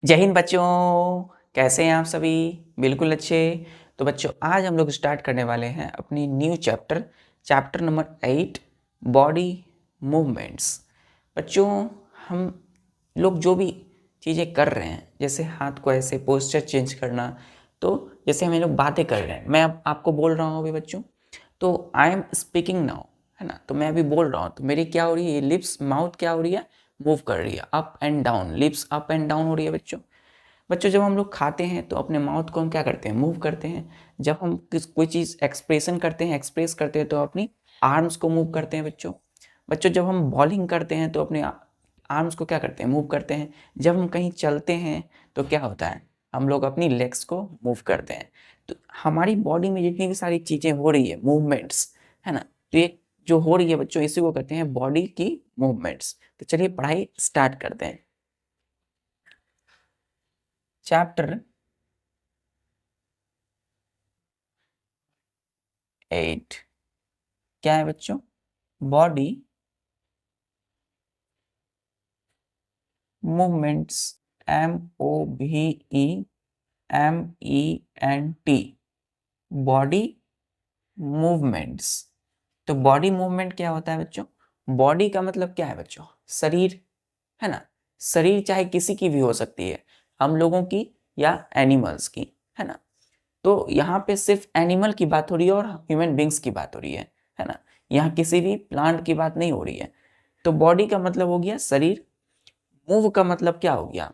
जय हिंद बच्चों, कैसे हैं आप सभी? बिल्कुल अच्छे। तो बच्चों आज हम लोग स्टार्ट करने वाले हैं अपनी new chapter number 8 body movements. बच्चों हम लोग जो भी चीज़ें कर रहे हैं, जैसे हाथ को ऐसे पोस्चर चेंज करना, तो जैसे हम लोग बातें कर रहे हैं, मैं आपको बोल रहा हूँ अभी बच्चों, तो आई एम स्पीकिंग नाउ, है ना। तो मैं अभी बोल रहा हूँ तो मेरी क्या हो रही है, लिप्स माउथ क्या हो रही है, मूव कर रही है, up and down, lips up and down हो रही है बच्चों। बच्चों जब हम लोग खाते हैं तो अपने माउथ को हम क्या करते हैं, मूव करते हैं। जब हम कोई चीज़ एक्सप्रेशन करते हैं, एक्सप्रेस करते हैं, तो अपनी आर्म्स को मूव करते हैं बच्चों। बच्चों जब हम बॉलिंग करते हैं तो अपने आर्म्स को क्या करते हैं, मूव करते हैं। जब हम कहीं चलते हैं तो क्या होता है, हम लोग अपनी लेग्स को मूव करते हैं। तो हमारी बॉडी में जितनी भी सारी चीज़ें हो रही है, मूवमेंट्स, है ना, तो ये जो हो रही है बच्चों, इसी को कहते हैं बॉडी की मूवमेंट्स। तो चलिए पढ़ाई स्टार्ट करते हैं। चैप्टर 8 क्या है बच्चों, body movements, MOVEMENT, body movements. तो बॉडी मूवमेंट क्या होता है बच्चों, बॉडी का मतलब क्या है बच्चों, शरीर, है ना। शरीर चाहे किसी की भी हो सकती है, हम लोगों की या एनिमल्स की, है ना। तो यहाँ पे सिर्फ एनिमल की बात हो रही है और ह्यूमन बींग्स की बात हो रही है ना। यहाँ किसी भी प्लांट की बात नहीं हो रही है। तो बॉडी का मतलब हो गया शरीर, मूव का मतलब क्या हो गया,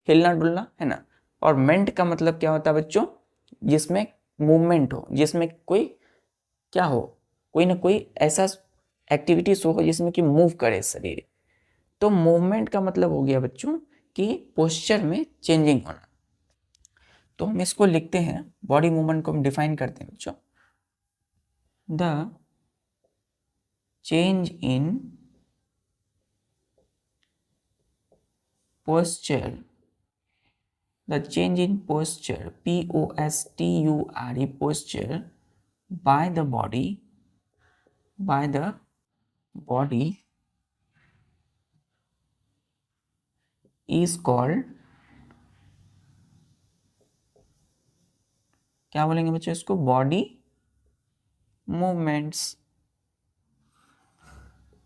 हिलना डुलना, है ना। और मेंट का मतलब क्या होता है बच्चों, जिसमें मूवमेंट हो, जिसमें कोई क्या हो, कोई ना कोई ऐसा एक्टिविटीज हो जिसमें कि मूव करे शरीर। तो मूवमेंट का मतलब हो गया बच्चों कि पोस्चर में चेंजिंग होना। तो हम इसको लिखते हैं, बॉडी मूवमेंट को हम डिफाइन करते हैं बच्चों, the change in posture, the change in posture, posture by the body is called, क्या बोलेंगे बच्चों इसको, body movements,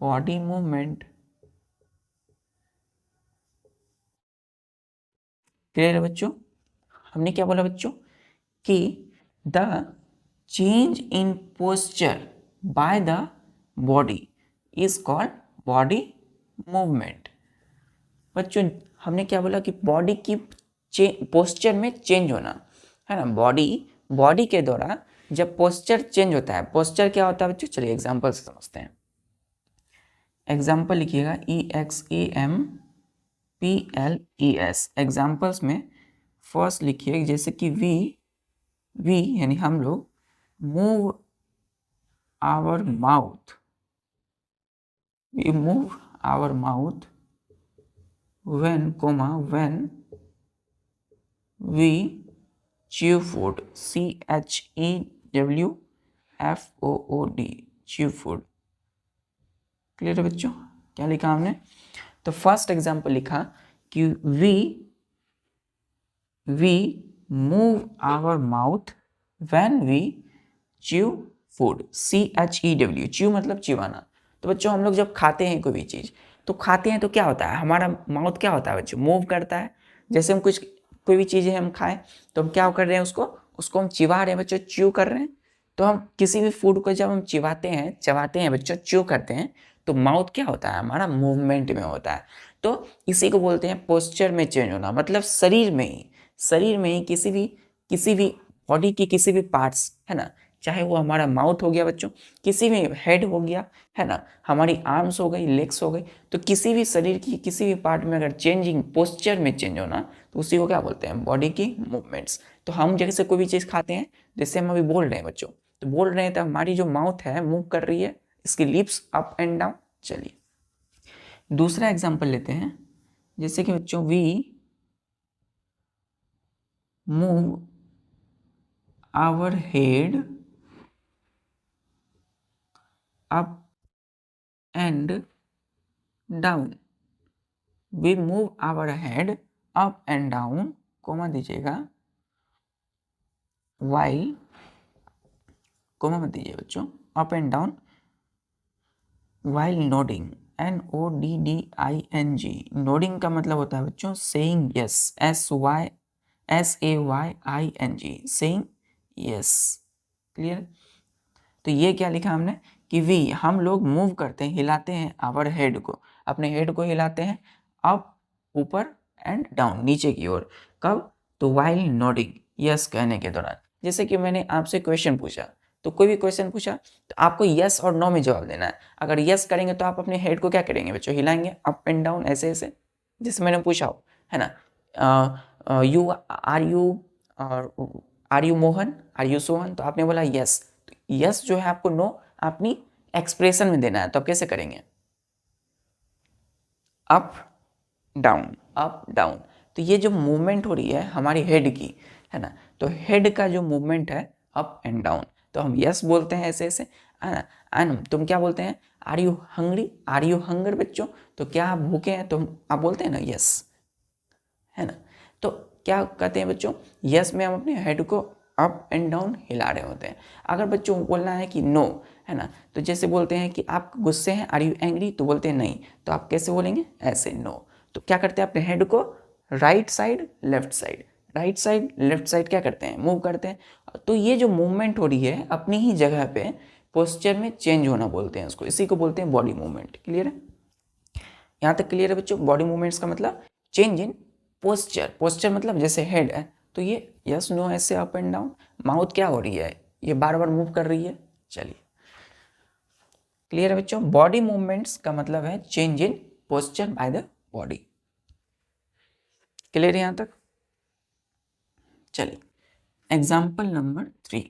body movement. Clear है बच्चों? हमने क्या बोला बच्चों कि the change in posture by the body is called body movement. बच्चों हमने क्या बोला कि बॉडी की पोस्चर में चेंज होना, है ना। बॉडी के द्वारा जब पोस्चर चेंज होता है, पोस्चर क्या होता है बच्चों, चलिए एग्जांपल से समझते हैं। एग्जांपल लिखिएगा, EXAMPLES। एग्जांपल्स में फर्स्ट लिखिए, जैसे कि वी यानी हम लोग, move our mouth, we move our mouth when we chew food, CHEWFOOD, chew food। Clear है बच्चों? क्या लिखा हमने, तो फर्स्ट एग्जांपल लिखा कि we move our mouth when we chew food, CHEW, chew मतलब चिवाना। तो बच्चों हम लोग जब खाते हैं कोई भी चीज़, तो खाते हैं तो क्या होता है, हमारा माउथ क्या होता है बच्चों, मूव करता है। जैसे हम कोई भी चीज़ें हम खाएं तो हम क्या कर रहे हैं, उसको हम चिवा रहे हैं बच्चों, च्यू कर रहे हैं। तो हम किसी भी फूड को जब हम चबाते हैं बच्चों, च्यू करते हैं, तो माउथ क्या होता है, हमारा मूवमेंट में होता है। तो इसी को बोलते हैं पोस्चर में चेंज होना, मतलब शरीर में ही किसी भी बॉडी की किसी भी पार्ट्स, है ना, चाहे वो हमारा माउथ हो गया बच्चों, किसी भी हेड हो गया, है ना, हमारी आर्म्स हो गई, लेग्स हो गई, तो किसी भी शरीर की किसी भी पार्ट में अगर चेंजिंग, पोस्चर में चेंज होना, तो उसी को क्या बोलते हैं, बॉडी की मूवमेंट्स। तो हम जैसे कोई भी चीज़ खाते हैं, जैसे हम अभी बोल रहे हैं बच्चों, तो बोल रहे हैं तो हमारी जो माउथ है मूव कर रही है, इसकी लिप्स अप एंड डाउन। चलिए दूसरा एग्जाम्पल लेते हैं, जैसे कि बच्चों we move our head up and down, we move our head up and down comma दीजिएगा, वाइल कोमा मत दीजिए बच्चों, up and down while nodding, NODDING। Nodding का मतलब होता है बच्चों saying yes, SAYING, saying yes. Clear? तो ये क्या लिखा हमने कि वी हम लोग मूव करते हैं, हिलाते हैं आवर हेड को, अपने हेड को हिलाते हैं अप ऊपर एंड डाउन नीचे की ओर। कब? तो वाइल नोडिंग, यस कहने के दौरान। जैसे कि मैंने आपसे क्वेश्चन पूछा, तो कोई भी क्वेश्चन पूछा तो आपको यस और नो में जवाब देना है। अगर यस करेंगे तो आप अपने हेड को क्या करेंगे बच्चों? हिलाएंगे अप एंड डाउन ऐसे ऐसे, जैसे मैंने पूछा हो, है ना। You are you Mohan, are you Sohan, तो आपने बोला यस। यस जो है आपको नो अपनी एक्सप्रेशन में देना है, तो आप कैसे करेंगे? Up down, up down. तो ये जो मूवमेंट हो रही है हमारी हेड की, है ना, तो हेड का जो मूवमेंट है अप एंड डाउन, तो हम यस बोलते हैं ऐसे ऐसे, है ना। एंड तुम क्या बोलते हैं? Are you hungry, are you hunger बच्चों, तो क्या आप भूखे हैं? तो आप बोलते हैं ना यस, है ना। तो क्या कहते हैं बच्चों? यस में हम अपने हेड को अप एंड डाउन हिला रहे होते हैं। अगर बच्चों बोलना है कि नो, है ना, तो जैसे बोलते हैं कि आप गुस्से हैं, आर यू एंग्री, तो बोलते हैं नहीं, तो आप कैसे बोलेंगे? ऐसे, नो। तो क्या करते हैं? अपने हेड को right side left side, right side left side क्या करते हैं? मूव करते हैं। तो ये जो मूवमेंट हो रही है अपनी ही जगह पे पोस्चर में चेंज होना बोलते हैं उसको, इसी को बोलते हैं बॉडी मूवमेंट। क्लियर है? यहाँ तक क्लियर है बच्चों? बॉडी मूवमेंट्स का मतलब चेंज इन पोस्चर। पोस्चर मतलब जैसे हेड है तो ये यस नो ऐसे अप एंड डाउन। माउथ क्या हो रही है? ये बार बार मूव कर रही है। चलिए, क्लियर है बच्चों? बॉडी मूवमेंट्स का मतलब है change in posture by the body. Clear है यहाँ तक? चलिए, एग्जाम्पल नंबर 3।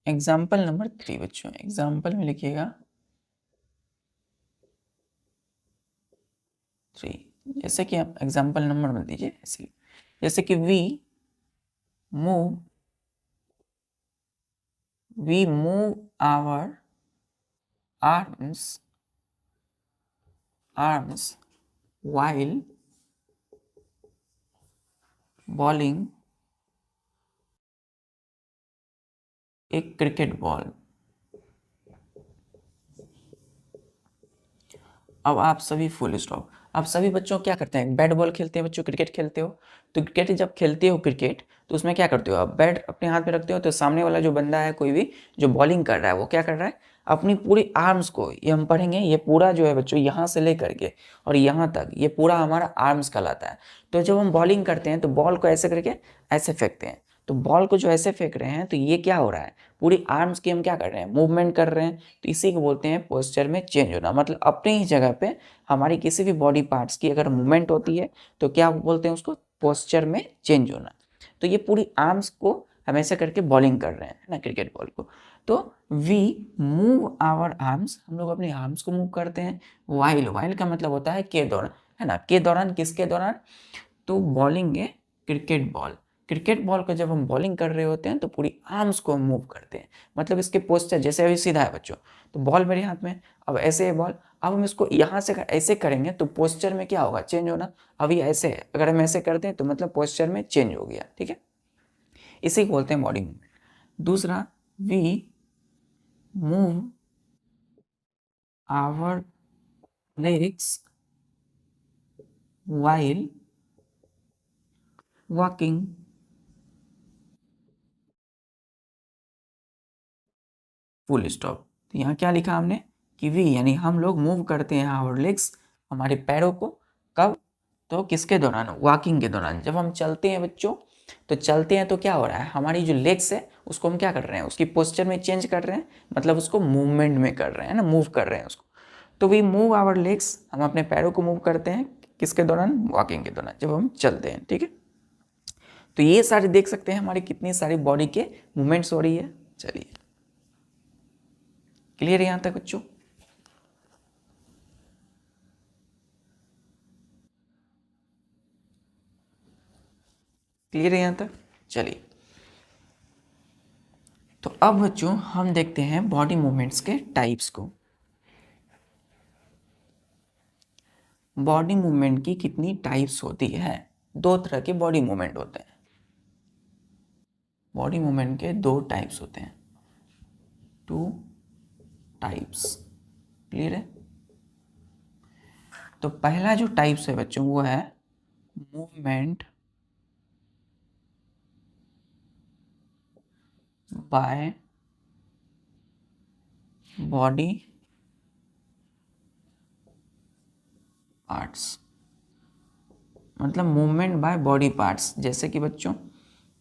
एग्जाम्पल नंबर 3 बच्चों, एग्जाम्पल में लिखिएगा 3। जैसे कि आप एग्जाम्पल नंबर मत दीजिए ऐसे, जैसे कि move we move our arms while bowling a cricket ball। अब आप सभी फुल स्टॉप। अब सभी बच्चों क्या करते हैं? बैट बॉल खेलते हैं बच्चों, क्रिकेट खेलते हो, तो क्रिकेट जब खेलते हो क्रिकेट, तो उसमें क्या करते हो? आप बैट अपने हाथ में रखते हो, तो सामने वाला जो बंदा है कोई भी जो बॉलिंग कर रहा है वो क्या कर रहा है? अपनी पूरी आर्म्स को, ये हम पढ़ेंगे, ये पूरा जो है बच्चों यहाँ से लेकर के और यहाँ तक ये पूरा हमारा आर्म्स कहलाता है। तो जब हम बॉलिंग करते हैं तो बॉल को ऐसे करके ऐसे फेंकते हैं, तो बॉल को जो ऐसे फेंक रहे हैं तो ये क्या हो रहा है? पूरी आर्म्स की हम क्या कर रहे हैं? मूवमेंट कर रहे हैं। तो इसी को बोलते हैं पोस्चर में चेंज होना। मतलब अपनी ही जगह पे हमारी किसी भी बॉडी पार्ट्स की अगर मूवमेंट होती है तो क्या बोलते हैं उसको? पोस्चर में चेंज होना। तो ये पूरी आर्म्स को हमेशा करके बॉलिंग कर रहे हैं, है ना, क्रिकेट बॉल को। तो वी मूव आवर आर्म्स, हम लोग अपने आर्म्स को मूव करते हैं। वाइल, वाइल का मतलब होता है के दौरान, है ना। के दौरान, किसके दौरान? तो बॉलिंग है क्रिकेट बॉल। क्रिकेट बॉल को जब हम बॉलिंग कर रहे होते हैं तो पूरी आर्म्स को हम मूव करते हैं। मतलब इसके पोस्चर, जैसे अभी सीधा है बच्चों, तो बॉल मेरे हाथ में, अब ऐसे है बॉल, अब हम इसको यहाँ से ऐसे करेंगे तो पोस्चर में क्या होगा? चेंज होना। अभी ऐसे है, अगर हम ऐसे करते हैं तो मतलब पोस्चर में चेंज हो गया। ठीक है, इसी को बोलते हैं बॉडी मूवमेंट। दूसरा, we move our legs while walking full stop. तो यहाँ क्या लिखा हमने कि वी यानी हम लोग मूव करते हैं आवर लेग्स, हमारे पैरों को। कब? तो किसके दौरान? वॉकिंग के दौरान। जब हम चलते हैं बच्चों, तो चलते हैं तो क्या हो रहा है? हमारी जो लेग्स है उसको हम क्या कर रहे हैं? उसकी पोस्चर में चेंज कर रहे हैं, मतलब उसको मूवमेंट में कर रहे हैं ना, मूव कर रहे हैं उसको। तो वी मूव आवर लेग्स, हम अपने पैरों को मूव करते हैं किसके दौरान? वॉकिंग के दौरान, जब हम चलते हैं। ठीक है, तो ये सारे देख सकते हैं हमारी कितनी सारी बॉडी के मूवमेंट्स हो रही है। चलिए, क्लियर है यहाँ तक बच्चों? क्लियर है यहाँ तक? चलिए, तो अब बच्चों हम देखते हैं बॉडी मूवमेंट्स के टाइप्स को। बॉडी मूवमेंट की कितनी टाइप्स होती है? दो तरह के बॉडी मूवमेंट होते हैं। बॉडी मूवमेंट के दो टाइप्स होते हैं, टू टाइप्स। क्लियर है? तो पहला जो टाइप्स है बच्चों वो है मूवमेंट बाय बॉडी पार्ट्स। मतलब मूवमेंट बाय बॉडी पार्ट्स, जैसे कि बच्चों,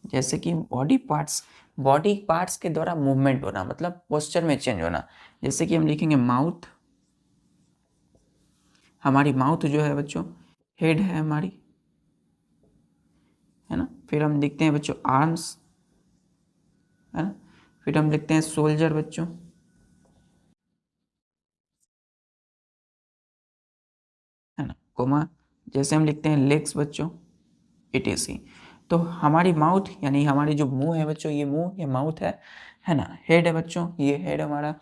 जैसे कि बॉडी पार्ट्स के द्वारा मूवमेंट होना, मतलब पोस्चर में चेंज होना। जैसे कि हम लिखेंगे माउथ, हमारी माउथ जो है बच्चों हेड है हमारी, है ना। फिर हम लिखते हैं बच्चों आर्म्स, है ना। फिर हम लिखते हैं सोल्जर बच्चों, है ना, कोमा। जैसे हम लिखते हैं लेग्स बच्चों, etc। तो हमारी माउथ यानी हमारी जो मुंह है बच्चों, ये मुंह, ये माउथ है ना। हेड है बच्चों, ये हेड हमारा।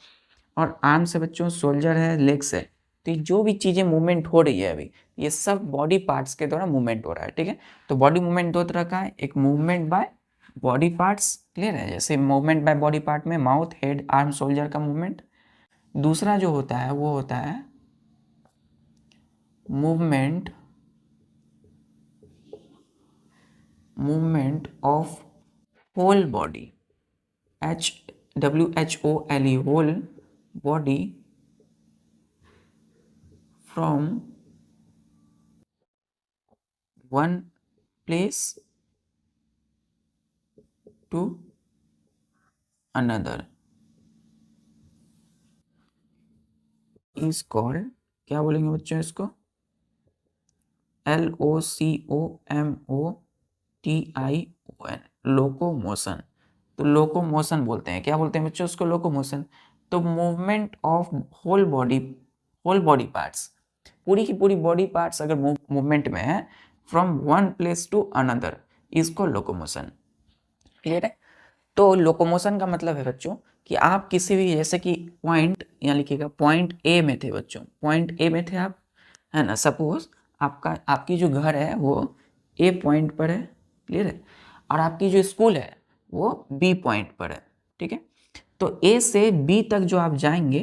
और आर्म्स है बच्चों, सोल्जर है, लेग्स है। तो ये जो भी चीज़ें मूवमेंट हो रही है अभी, ये सब बॉडी पार्ट्स के द्वारा मूवमेंट हो रहा है, ठीक है। तो बॉडी मूवमेंट दो तरह का है, एक movement by body parts, clear है। जैसे मूवमेंट बाय बॉडी पार्ट में माउथ, हेड, आर्म, सोल्जर का मूवमेंट। दूसरा जो होता है वो होता है movement movement of whole body, WHOLE, whole body, from one place to another is called, क्या बोलेंगे बच्चों इसको, LOCOMOTION, लोकोमोशन। तो लोकोमोशन बोलते हैं, क्या बोलते हैं बच्चों उसको, लोकोमोशन। तो movement of whole body, whole body parts, पूरी की पूरी बॉडी पार्ट्स अगर मूवमेंट में है, from one place to another, इसको लोकोमोशन। क्लियर है? तो लोकोमोशन का मतलब है बच्चों कि आप किसी भी, जैसे कि पॉइंट, यहाँ लिखिएगा पॉइंट ए में थे बच्चों, पॉइंट ए में थे आप, है ना। सपोज आपकी जो घर है वो ए पॉइंट पर है, क्लियर है। और आपकी जो स्कूल है वो बी पॉइंट पर है, ठीक है। तो ए से बी तक जो आप जाएंगे,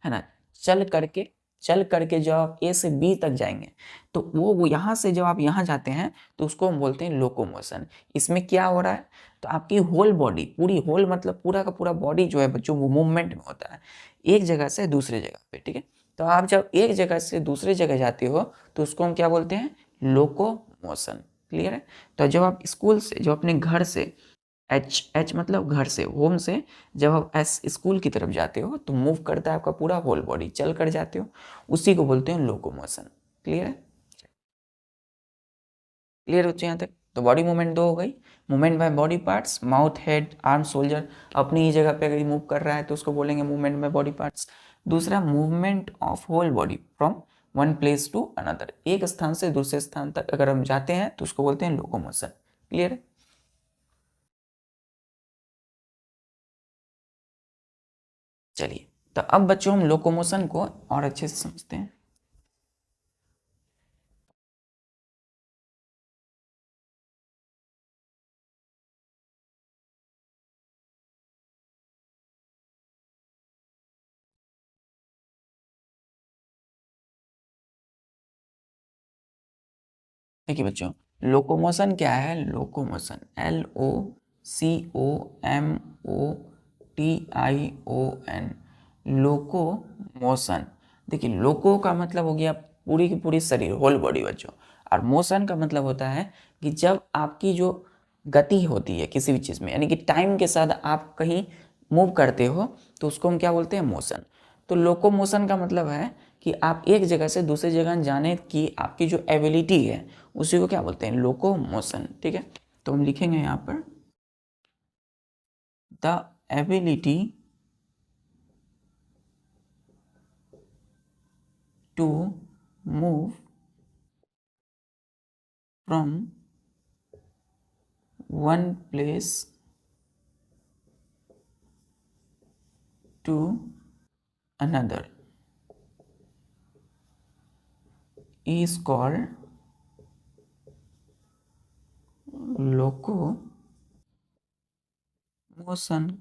है ना, चल करके चल करके जब आप ए से बी तक जाएंगे, तो वो यहाँ से जब आप यहाँ जाते हैं तो उसको हम बोलते हैं लोकोमोशन। इसमें क्या हो रहा है, तो आपकी होल बॉडी, पूरी होल मतलब पूरा का पूरा बॉडी जो है बच्चों वो मूवमेंट में होता है, एक जगह से दूसरे जगह पे, ठीक है। तो आप जब एक जगह से दूसरे जगह जाते हो तो उसको हम क्या बोलते हैं, लोकोमोशन। क्लियर है? तो जब आप स्कूल से, जब अपने घर से, एच मतलब घर से, होम से, जब आप एस स्कूल की तरफ जाते हो तो मूव करता है आपका पूरा होल बॉडी, चल कर जाते हो, उसी को बोलते हैं लोकोमोशन। क्लियर है? क्लियर बच्चों यहाँ तक? तो बॉडी मूवमेंट दो हो गई, movement by body parts, mouth, head, arm, soldier अपनी ही जगह पे अगर मूव कर रहा है तो उसको बोलेंगे मूवमेंट बाय बॉडी पार्ट्स। दूसरा movement of whole body from one place to another, एक स्थान से दूसरे स्थान तक अगर हम जाते हैं तो उसको बोलते हैं लोकोमोशन। क्लियर है? चलिए, तो अब बच्चों हम लोकोमोशन को और अच्छे से समझते हैं। देखिए बच्चों, लोकोमोशन क्या है, लोकोमोशन LOCOMOTION, लोकोमोशन। देखिए, लोको का मतलब हो गया पूरी की पूरी शरीर, होल बॉडी बच्चों। और मोशन का मतलब होता है कि जब आपकी जो गति होती है किसी भी चीज़ में, यानी कि टाइम के साथ आप कहीं मूव करते हो तो उसको हम क्या बोलते हैं, मोशन। तो लोकोमोशन का मतलब है कि आप एक जगह से दूसरी जगह जाने की आपकी जो एबिलिटी है उसी को क्या बोलते हैं, लोकोमोशन। ठीक है, तो हम लिखेंगे यहाँ पर the ability to move from one place to another is called locomotion.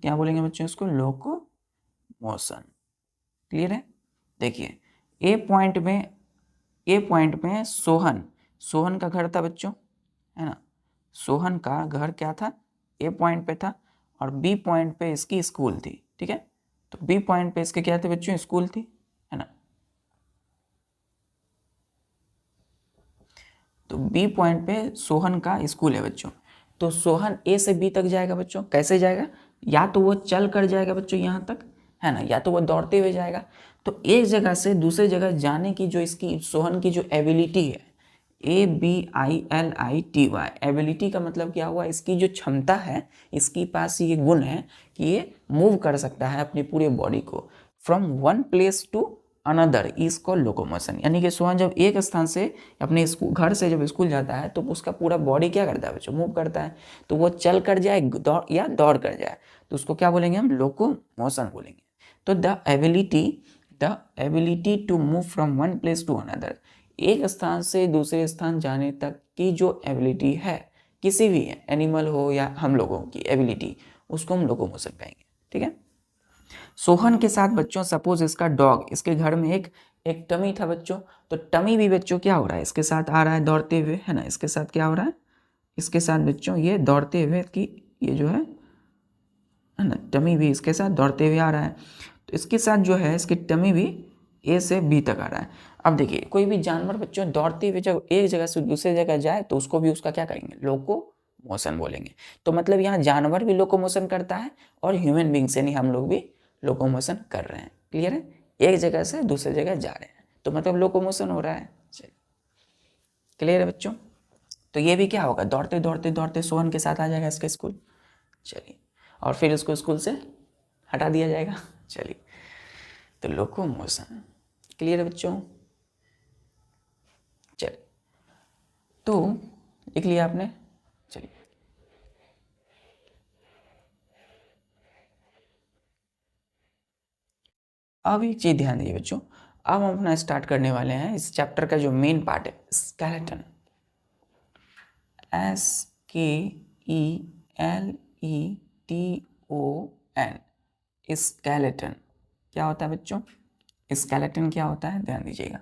क्या बोलेंगे बच्चों इसको? लोकोमोशन। क्लियर है? देखिए ए पॉइंट में सोहन का घर था बच्चों, है ना। सोहन का घर क्या था? ए पॉइंट पे था, और बी पॉइंट पे इसकी स्कूल थी, ठीक है। तो बी पॉइंट पे इसके क्या थे बच्चों? स्कूल थी, है ना। तो बी पॉइंट पे सोहन का स्कूल है बच्चों। तो सोहन ए से बी तक जाएगा बच्चों। कैसे जाएगा? या तो वो चल कर जाएगा बच्चों यहाँ तक, है ना, या तो वो दौड़ते हुए जाएगा। तो एक जगह से दूसरी जगह जाने की जो इसकी सोहन की जो एबिलिटी है, ABILITY, एबिलिटी का मतलब क्या हुआ? इसकी जो क्षमता है, इसके पास ये गुण है कि ये मूव कर सकता है अपनी पूरे बॉडी को from one place to another is called locomotion. यानी कि सोहन जब एक स्थान से अपने घर से जब स्कूल जाता है तो उसका पूरा बॉडी क्या करता है बच्चों? मूव करता है। तो वो चल कर जाए या दौड़ कर जाए तो उसको क्या बोलेंगे हम? लोकोमोशन बोलेंगे। तो the ability to move from one place to another, एक स्थान से दूसरे स्थान जाने तक की जो एबिलिटी है, किसी भी एनिमल हो या हम लोगों की एबिलिटी, उसको हम लोकोमोशन कहेंगे, ठीक है। सोहन के साथ बच्चों सपोज इसका डॉग, इसके घर में एक टमी था बच्चों। तो टमी भी बच्चों क्या हो रहा है? इसके साथ आ रहा है दौड़ते हुए, है ना। इसके साथ क्या हो रहा है? इसके साथ बच्चों ये दौड़ते हुए कि ये जो है ना, टमी भी इसके साथ दौड़ते हुए आ रहा है। तो इसके साथ जो है इसकी टमी भी ए से बी तक आ रहा है। अब देखिए कोई भी जानवर बच्चों दौड़ते हुए जब एक जगह से दूसरी जगह जाए तो उसको भी उसका क्या कहेंगे? लोको मोशन बोलेंगे। तो मतलब यहाँ जानवर भी लोकोमोशन करता है और ह्यूमन बींग से नहीं हम लोग भी लोकोमोशन कर रहे हैं। क्लियर है? एक जगह से दूसरी जगह जा रहे हैं तो मतलब लोकोमोशन हो रहा है। चलिए, क्लियर है बच्चों? तो ये भी क्या होगा? दौड़ते दौड़ते दौड़ते सोहन के साथ आ जाएगा इसका स्कूल। चलिए, और फिर उसको स्कूल से हटा दिया जाएगा। चलिए, तो लोकोमोशन। क्लियर है बच्चों? चलिए, तो लिख लिया आपने। चलिए, अब एक चीज ध्यान दीजिए बच्चों। अब हम अपना स्टार्ट करने वाले हैं इस चैप्टर का जो मेन पार्ट है, स्केलेटन। SKELETON। स्केलेटन क्या होता है बच्चों? स्केलेटन क्या होता है? ध्यान दीजिएगा।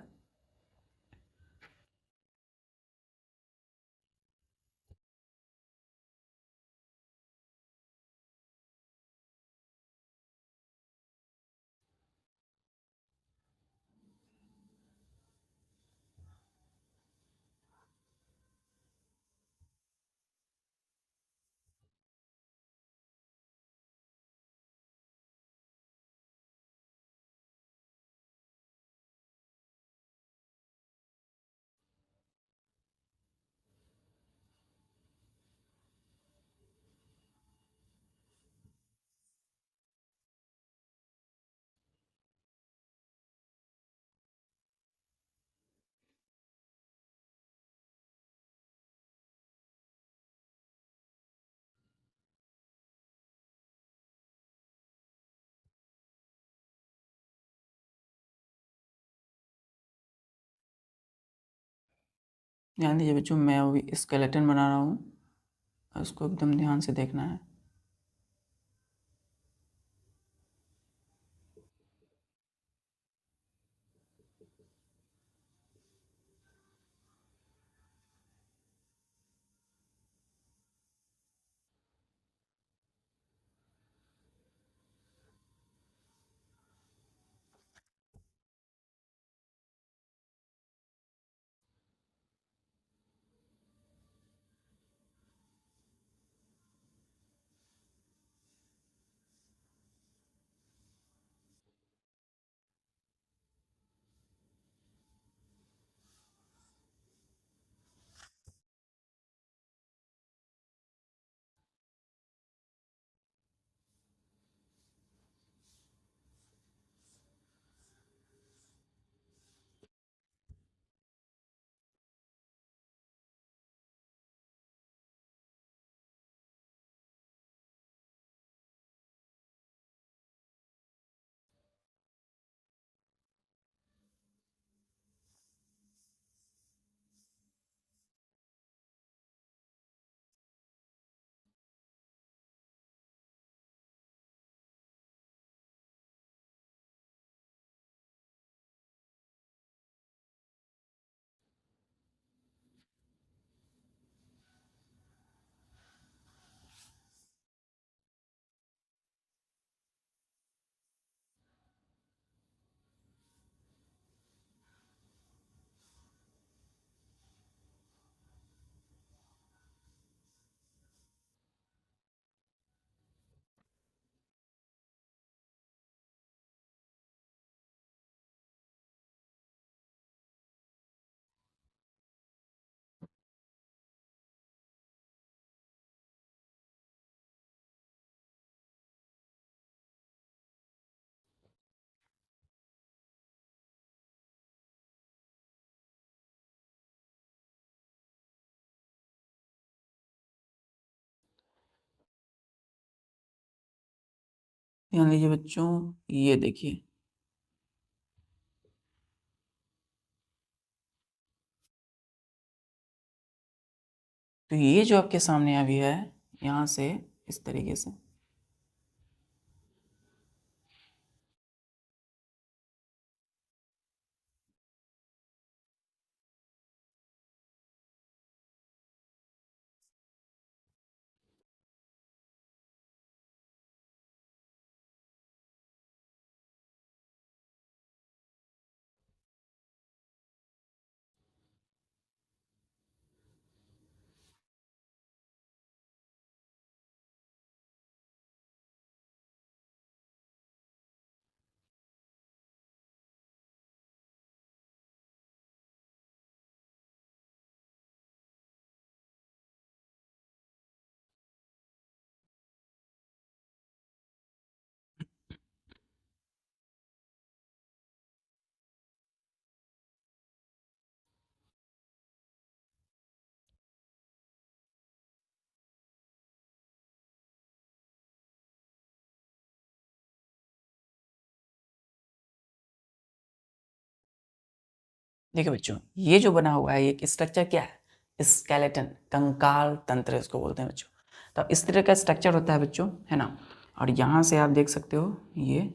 ध्यान दीजिए बच्चों, मैं अभी स्केलेटन बना रहा हूँ, उसको एकदम ध्यान से देखना है। ध्यान लीजिए बच्चों, ये देखिए, तो ये जो आपके सामने अभी है, यहाँ से इस तरीके से देखिए बच्चों, ये जो बना हुआ है ये स्ट्रक्चर क्या है, स्केलेटन, कंकाल तंत्र इसको बोलते हैं बच्चों। तो इस तरह का स्ट्रक्चर होता है बच्चों, है ना। और यहाँ से आप देख सकते हो ये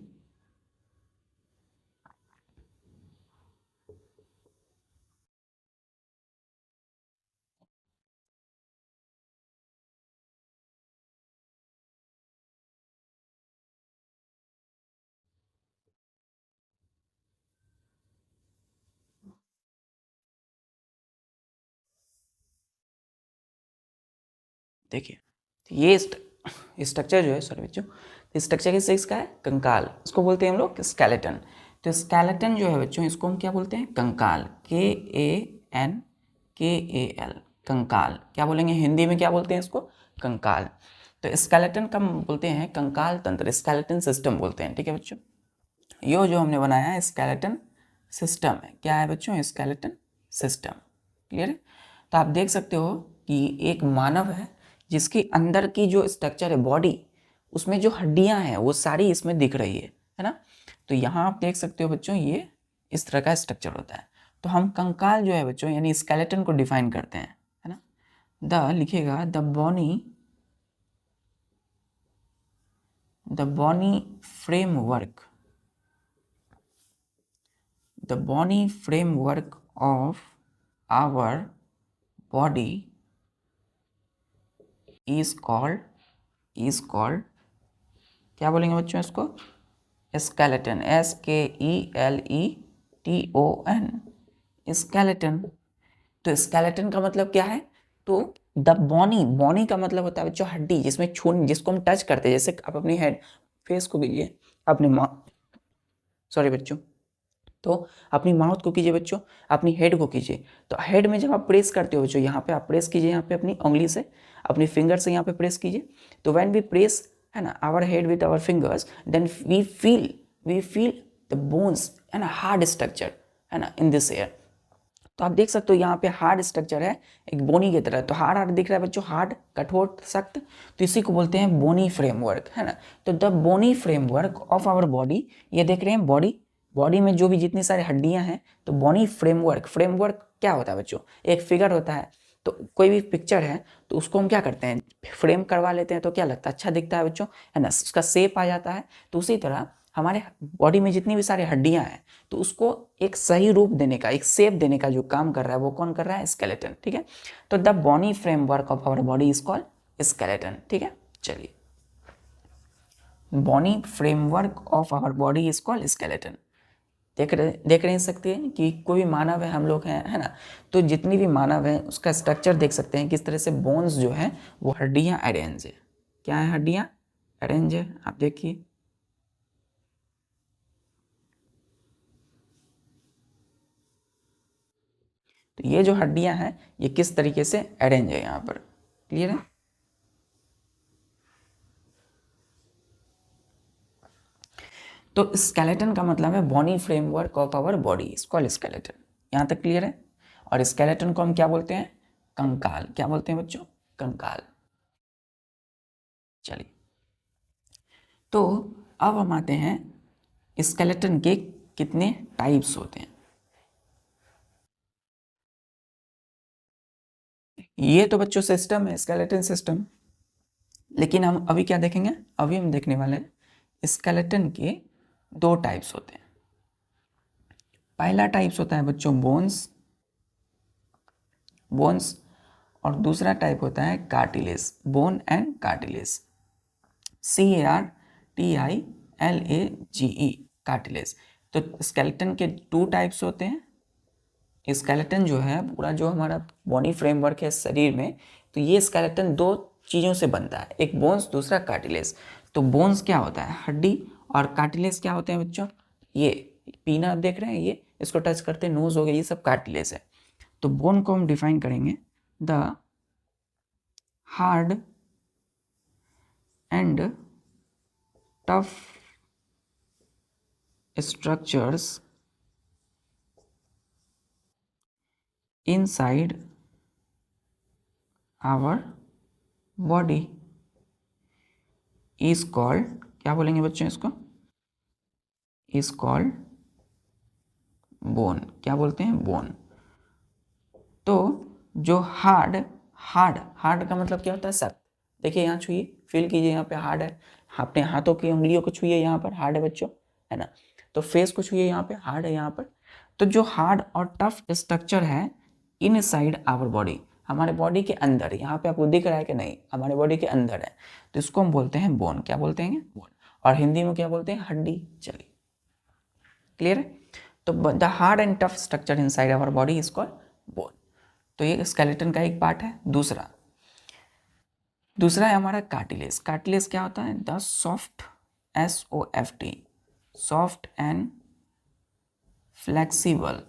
देखिए, तो ये स्ट्रक्चर जो है, सॉरी बच्चों, तो स्ट्रक्चर की सिक्स का है कंकाल, इसको बोलते हैं हम लोग स्केलेटन। तो स्केलेटन जो है बच्चों, इसको हम क्या बोलते हैं, कंकाल, KANKAL, कंकाल। क्या बोलेंगे हिंदी में, क्या बोलते हैं इसको, कंकाल। तो स्केलेटन का बोलते हैं कंकाल तंत्र, स्केलेटन सिस्टम बोलते हैं, ठीक है बच्चों। ये जो हमने बनाया है स्केलेटन सिस्टम है, क्या है बच्चों, स्केलेटन सिस्टम। क्लियर है। तो आप देख सकते हो कि एक मानव है जिसके अंदर की जो स्ट्रक्चर है बॉडी, उसमें जो हड्डियां हैं वो सारी इसमें दिख रही है ना। तो यहाँ आप देख सकते हो बच्चों, ये इस तरह का स्ट्रक्चर होता है। तो हम कंकाल जो है बच्चों, यानी स्केलेटन को डिफाइन करते हैं, है ना। द लिखेगा the bony framework, the bony framework of our body is called क्या बोलेंगे बच्चों इसको, स्केलेटन, SKELETON, स्केलेटन। तो स्केलेटन का मतलब क्या है, तो द बॉनी, बॉनी का मतलब होता है बच्चों हड्डी, जिसमें छू, जिसको हम टच करते हैं, जैसे आप अपनी हेड, फेस को कीजिए, अपने सॉरी बच्चों, तो अपनी माउथ को कीजिए बच्चों, अपनी हेड को कीजिए। तो हेड में जब आप प्रेस करते हो बच्चों, यहाँ पे आप प्रेस कीजिए, यहाँ पे अपनी उंगली से, अपनी फिंगर से यहाँ पे प्रेस कीजिए। तो व्हेन वी प्रेस, है ना, our head with our fingers, then we feel the bones, है ना, हार्ड स्ट्रक्चर, है ना, इन दिस एयर। तो आप देख सकते हो यहाँ पे हार्ड स्ट्रक्चर है, एक बोनी की तरह। तो हार्ड दिख रहा है बच्चों, हार्ड, कठोर, सख्त, तो इसी को बोलते हैं बोनी फ्रेमवर्क, है ना। तो the bony framework of our body, ये देख रहे हैं बॉडी, बॉडी में जो भी जितनी सारी हड्डियां हैं, तो बोनी फ्रेमवर्क, फ्रेमवर्क क्या होता है बच्चों, एक फिगर होता है। तो कोई भी पिक्चर है तो उसको हम क्या करते हैं, फ्रेम करवा लेते हैं, तो क्या लगता है, अच्छा दिखता है बच्चों, है ना, उसका शेप आ जाता है। तो उसी तरह हमारे बॉडी में जितनी भी सारी हड्डियां हैं, तो उसको एक सही रूप देने का, एक शेप देने का जो काम कर रहा है, वो कौन कर रहा है, स्केलेटन, ठीक है। तो the bony framework of our body is called skeleton, ठीक है। चलिए, bony framework of our body is called skeleton. देख रहे सकते हैं कि कोई भी मानव है, हम लोग हैं, है ना। तो जितनी भी मानव है उसका स्ट्रक्चर देख सकते हैं, किस तरह से बोन्स जो है वो हड्डियां अरेंज है, क्या है, हड्डियां अरेंज है, आप देखिए। तो ये जो हड्डियां हैं ये किस तरीके से अरेंज है यहाँ पर, क्लियर है। तो स्केलेटन का मतलब है bony framework of our body is called skeleton, यहाँ तक क्लियर है। और स्केलेटन को हम क्या बोलते हैं, कंकाल, क्या बोलते हैं बच्चों, कंकाल। चलिए, तो अब हम आते हैं स्केलेटन के कितने टाइप्स होते हैं। ये तो बच्चों सिस्टम है, स्केलेटन सिस्टम, लेकिन हम अभी क्या देखेंगे, अभी हम देखने वाले हैं स्केलेटन के दो टाइप्स होते हैं। पहला टाइप्स होता है बच्चों बोन्स, और दूसरा टाइप होता है cartilage, bone and cartilage, CARTILAGE, cartilage. तो स्केलेटन के टू टाइप्स होते हैं। स्केलेटन जो है पूरा जो हमारा बॉडी फ्रेमवर्क है शरीर में, तो ये स्केलेटन दो चीज़ों से बनता है, एक बोन्स, दूसरा कार्टिलेज। तो बोन्स क्या होता है, हड्डी, और कार्टिलेज क्या होते हैं बच्चों, ये पीना आप देख रहे हैं, ये इसको टच करते हैं, नोज हो गया, ये सब कार्टिलेज है। तो बोन को हम डिफाइन करेंगे, the hard and tough structures inside our body is called, क्या बोलेंगे बच्चों इसको, is called bone। क्या बोलते हैं, बोन। तो जो हार्ड का मतलब क्या होता है, सख्त। देखिए यहाँ छुइए, फील कीजिए, यहाँ पे हार्ड है, अपने हाथों की उंगलियों को छुइए, यहाँ पर हार्ड है बच्चों, है ना। तो फेस को छुइए, यहाँ पे हार्ड है, यहाँ पर। तो जो हार्ड और टफ स्ट्रक्चर है इन साइड आवर बॉडी, हमारे बॉडी के अंदर, यहाँ पे आपको दिख रहा है कि नहीं, हमारे बॉडी के अंदर है, तो इसको हम बोलते हैं बोन। क्या बोलते हैं, बोन। और हिंदी में क्या बोलते हैं, हड्डी। चलिए, क्लियर है। तो the hard and tough structure inside our body is called bone. तो ये स्केलेटन का एक पार्ट है। दूसरा है हमारा कार्टिलेज। कार्टिलेज क्या होता है, the soft, SOFT, soft and flexible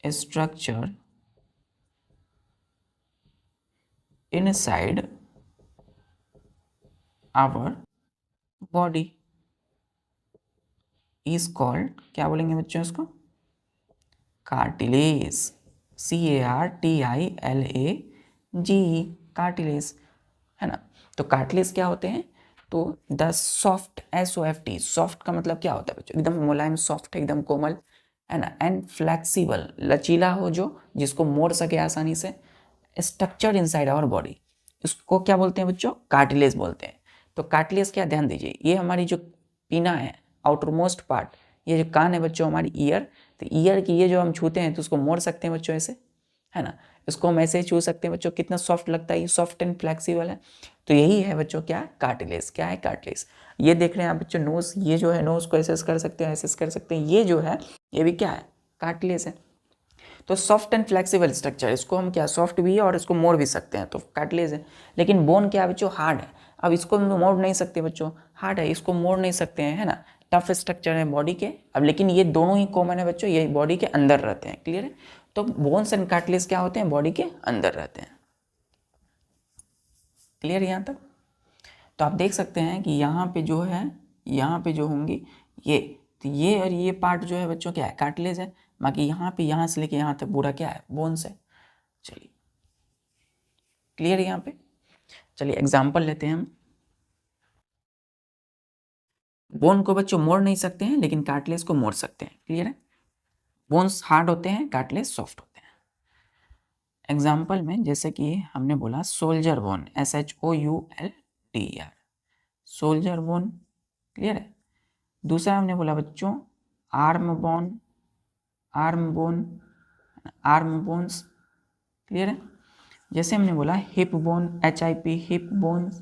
structure inside our body is called, क्या बोलेंगे बच्चों इसको, कार्टिलेज, CARTILAGE, कार्टिलेज, है ना। तो कार्टिलेज क्या होते हैं, तो द सॉफ्ट, SOFT, सॉफ्ट का मतलब क्या होता है बच्चों, एकदम मुलायम, सॉफ्ट, एकदम कोमल, है ना। एंड फ्लेक्सिबल, लचीला हो, जो जिसको मोड़ सके आसानी से, स्ट्रक्चर इनसाइड आवर बॉडी, इसको क्या बोलते हैं बच्चों, कार्टिलेज बोलते हैं। तो कार्टिलेज क्या, ध्यान दीजिए, ये हमारी जो पीना है, आउटर मोस्ट पार्ट, ये जो कान है बच्चों, हमारी ईयर, तो ईयर की ये जो हम छूते हैं तो उसको मोड़ सकते हैं बच्चों ऐसे, है ना। इसको हम ऐसे ही छू सकते हैं बच्चों, कितना सॉफ्ट लगता है, ये सॉफ्ट एंड फ्लेक्सिबल है। तो यही है बच्चों क्या, कार्टिलेज। क्या है, कार्टिलेज। ये देख रहे हैं आप बच्चों, नोज, ये जो है नोज को एसेस कर सकते हैं, एसेस कर सकते हैं, ये जो है ये भी क्या है, कार्टिलेज है। तो सॉफ्ट एंड फ्लेक्सिबल स्ट्रक्चर, इसको हम क्या, सॉफ्ट भी है और इसको मोड़ भी सकते हैं, तो कार्टिलेज है। लेकिन बोन क्या है बच्चों, हार्ड है। अब इसको हम मोड़ नहीं सकते बच्चों, हार्ड है, इसको मोड़ नहीं सकते हैं, है ना। टफ स्ट्रक्चर है बॉडी के। अब लेकिन ये दोनों ही कॉमन है बच्चों, ये बॉडी के अंदर रहते हैं, क्लियर है। तो बोन्स एंड कार्टिलेज क्या होते हैं, बॉडी के अंदर रहते हैं, क्लियर यहाँ तक। तो आप देख सकते हैं कि यहाँ पे जो है, यहाँ पे जो होंगी ये, तो ये और ये पार्ट जो है बच्चों क्या है, कार्टिलेज है। बाकी यहाँ पे, यहाँ से लेके यहाँ तक पूरा क्या है, बोन्स है। चलिए, क्लियर है यहाँ पे। चलिए एग्जाम्पल लेते हैं हम। बोन को बच्चों मोड़ नहीं सकते हैं, लेकिन कार्टिलेज को मोड़ सकते हैं, क्लियर है। बोन्स हार्ड होते हैं, कार्टिलेज सॉफ्ट होते हैं। एग्जाम्पल में जैसे कि हमने बोला soldier bone, SHOULDER, soldier bone, clear है। दूसरा हमने बोला बच्चों arm bone, arm bones, clear है। जैसे हमने बोला hip bone, HIP, hip bones,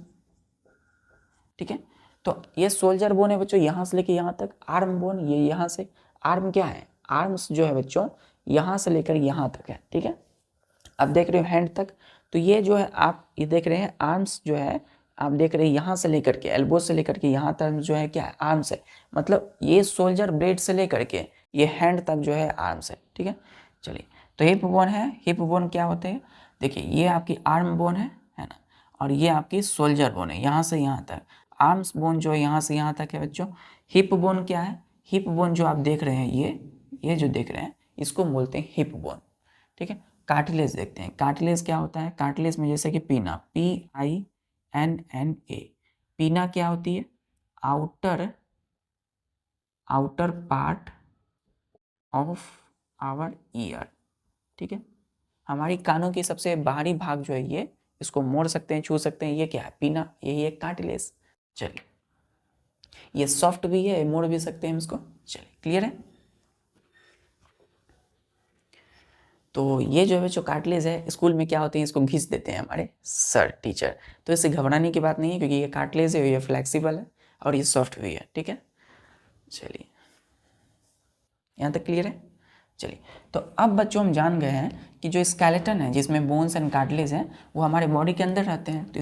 ठीक है। तो ये सोल्जर बोन है बच्चों, यहाँ से लेके यहाँ तक। आर्म बोन, ये यहाँ से, आर्म क्या है, आर्म्स जो है बच्चों यहाँ से लेकर यहाँ तक है, ठीक है। अब देख रहे हो हैंड तक, तो ये जो है आप ये देख रहे हैं आर्म्स जो है, आप देख रहे हैं यहाँ से लेकर के, एल्बो से लेकर के यहाँ तक जो है क्या है, आर्म्स है। मतलब ये सोल्जर ब्लेड से लेकर के ये हैंड तक जो है आर्म्स है, ठीक है। चलिए, तो हिप बोन है, हिप बोन क्या होते हैं, देखिए ये आपकी आर्म बोन है ना, और ये आपकी सोल्जर बोन है, यहाँ से यहाँ तक। आर्म्स बोन जो है यहाँ से यहाँ तक है बच्चों। हिप बोन क्या है, हिप बोन जो आप देख रहे हैं, ये जो देख रहे हैं, इसको बोलते हैं हिप बोन, ठीक है। कार्टिलेज देखते हैं, कार्टिलेज क्या होता है। कार्टिलेज में जैसे कि पीना, PINNA, पीना क्या होती है? Outer part of our ear, ठीक है। हमारी कानों की सबसे बाहरी भाग जो है ये, इसको मोड़ सकते हैं, छू सकते हैं, ये क्या है? पीना, यही है कार्टिलेज। चलिए, ये सॉफ्ट भी है, मोड़ भी सकते हैं हम इसको। चलिए, क्लियर है? तो ये जो है जो कार्टिलेज है, स्कूल में क्या होते हैं, इसको घिस देते हैं हमारे सर, टीचर। तो इससे घबराने की बात नहीं है, क्योंकि ये कार्टिलेज है, ये फ्लेक्सिबल है और ये सॉफ्ट भी है, ठीक है। चलिए, यहाँ तक क्लियर है? चलिए, तो अब बच्चों हम जान गए हैं कि जो स्केलेटन है, जिसमें बोन्स एंड कार्टिलेज है, वो हमारे बॉडी के अंदर रहते हैं। तो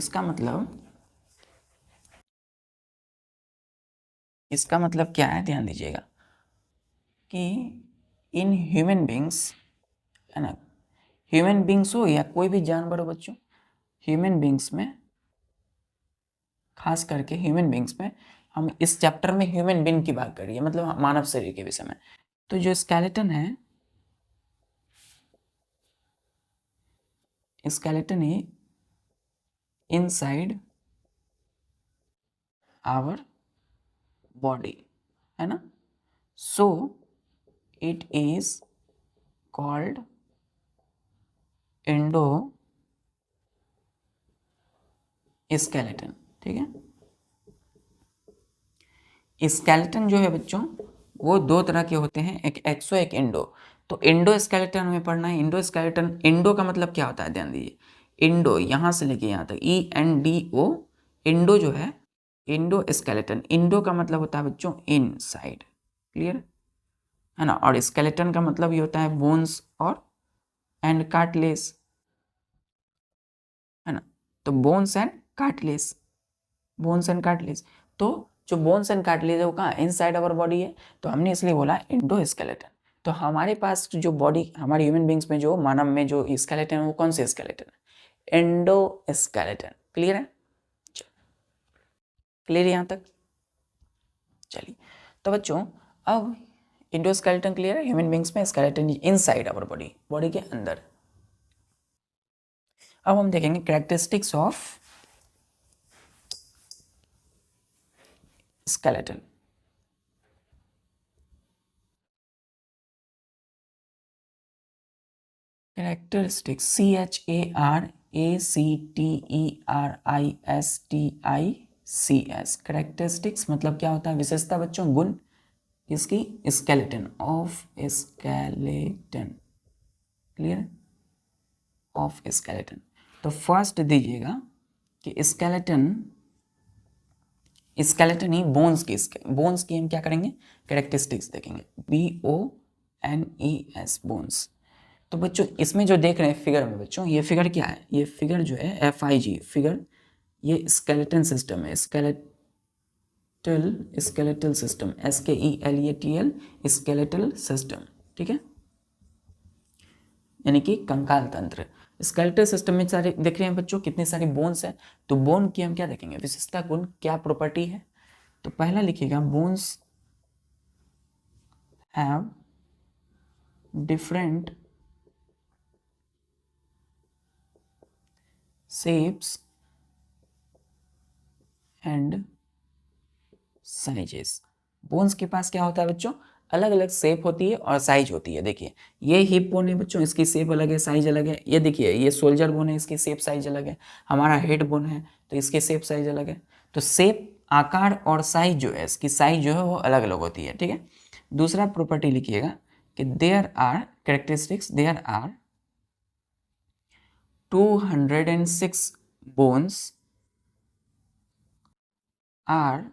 इसका मतलब क्या है, ध्यान दीजिएगा कि इन ह्यूमन बींग्स, है ना, ह्यूमन बींग्स हो या कोई भी जानवर हो बच्चों, ह्यूमन बींग्स में, खास करके ह्यूमन बींग्स में, हम इस चैप्टर में ह्यूमन बींग की बात करिए, मतलब मानव शरीर के विषय में। तो जो स्केलेटन है, स्केलेटन है इनसाइड आवर बॉडी, है ना। So it is called endo skeleton, ठीक है। स्केलेटन जो है बच्चों, वो दो तरह के होते हैं, एक एक्सो, एक इंडो। तो इंडो स्केलेटन हमें पढ़ना है। इंडो स्केलेटन, इंडो का मतलब क्या होता है, ध्यान दीजिए। इंडो यहाँ से लेके यहाँ तक, ENDO, इंडो जो है, इंडो स्केलेटन। इंडो का मतलब होता है बच्चों इन साइड, क्लियर है ना। और स्केलेटन का मतलब ये होता है बोन्स और एंड कार्टिलेज, है ना। तो bones and cartilage, bones and cartilage. तो जो बोन्स एंड कार्टिलेज है वो कहाँ, इनसाइड आवर बॉडी है, तो हमने इसलिए बोला इंडो स्केलेटन। तो हमारे पास जो बॉडी, हमारे ह्यूमन बींग्स में, जो मानव में जो स्केलेटन है, वो कौन से स्केलेटन है? एंडो स्केलेटन, क्लियर है? क्लियर यहाँ तक? चलिए, तो बच्चों अब इंडो स्केलेटन क्लियर है, ह्यूमन बींग्स में skeleton inside our body, body के अंदर। अब हम देखेंगे characteristics of skeleton। Characteristics, CHARACTERISTICS, characteristics मतलब क्या होता है, विशेषता बच्चों, गुण इसकी, skeleton, of skeleton, clear, of skeleton. तो फर्स्ट दीजिएगा कि स्केलेटन, स्केलेटन ही बोन्स की हम क्या करेंगे, कैरेक्टरिस्टिक्स देखेंगे, BONES, बोन्स। तो बच्चों इसमें जो देख रहे हैं फिगर में बच्चों, ये फिगर क्या है, ये फिगर जो है FIG फिगर, ये स्केलेटन सिस्टम है, skeletal system, SKELETL, skeletal system, ठीक है, यानी कि कंकाल तंत्र। स्केलेटल सिस्टम में सारे देख रहे हैं बच्चों, कितने सारे बोन्स हैं। तो बोन की हम क्या देखेंगे, विशेषता, गुण, क्या प्रॉपर्टी है। तो पहला लिखिएगा, bones have different shapes and sizes. Bones के पास क्या होता है बच्चों, अलग अलग शेप होती है और साइज होती है। देखिए, ये हिप बोन है बच्चों, इसकी शेप अलग है, साइज अलग है। ये देखिए, ये सोल्जर बोन है, इसकी शेप साइज अलग है। हमारा हेड बोन है, तो इसकी शेप साइज अलग है। तो शेप, आकार और साइज जो है, इसकी साइज जो है वो अलग अलग होती है, ठीक है। दूसरा प्रॉपर्टी लिखिएगा कि there are characteristics, there are 206 bones are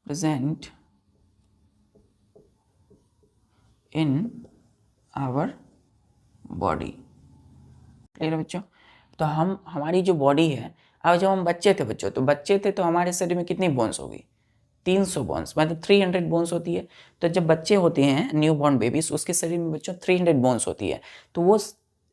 present in our body, clear है बच्चों। तो हमारी जो बॉडी है, अब जब हम बच्चे थे बच्चों, तो हमारे शरीर में कितनी बोन्स होगी, 300 बोन्स, मतलब 300 बोन्स होती है। तो जब बच्चे होते हैं, न्यू बॉर्न बेबीज, उसके शरीर में बच्चों 300 बोन्स होती है। तो वो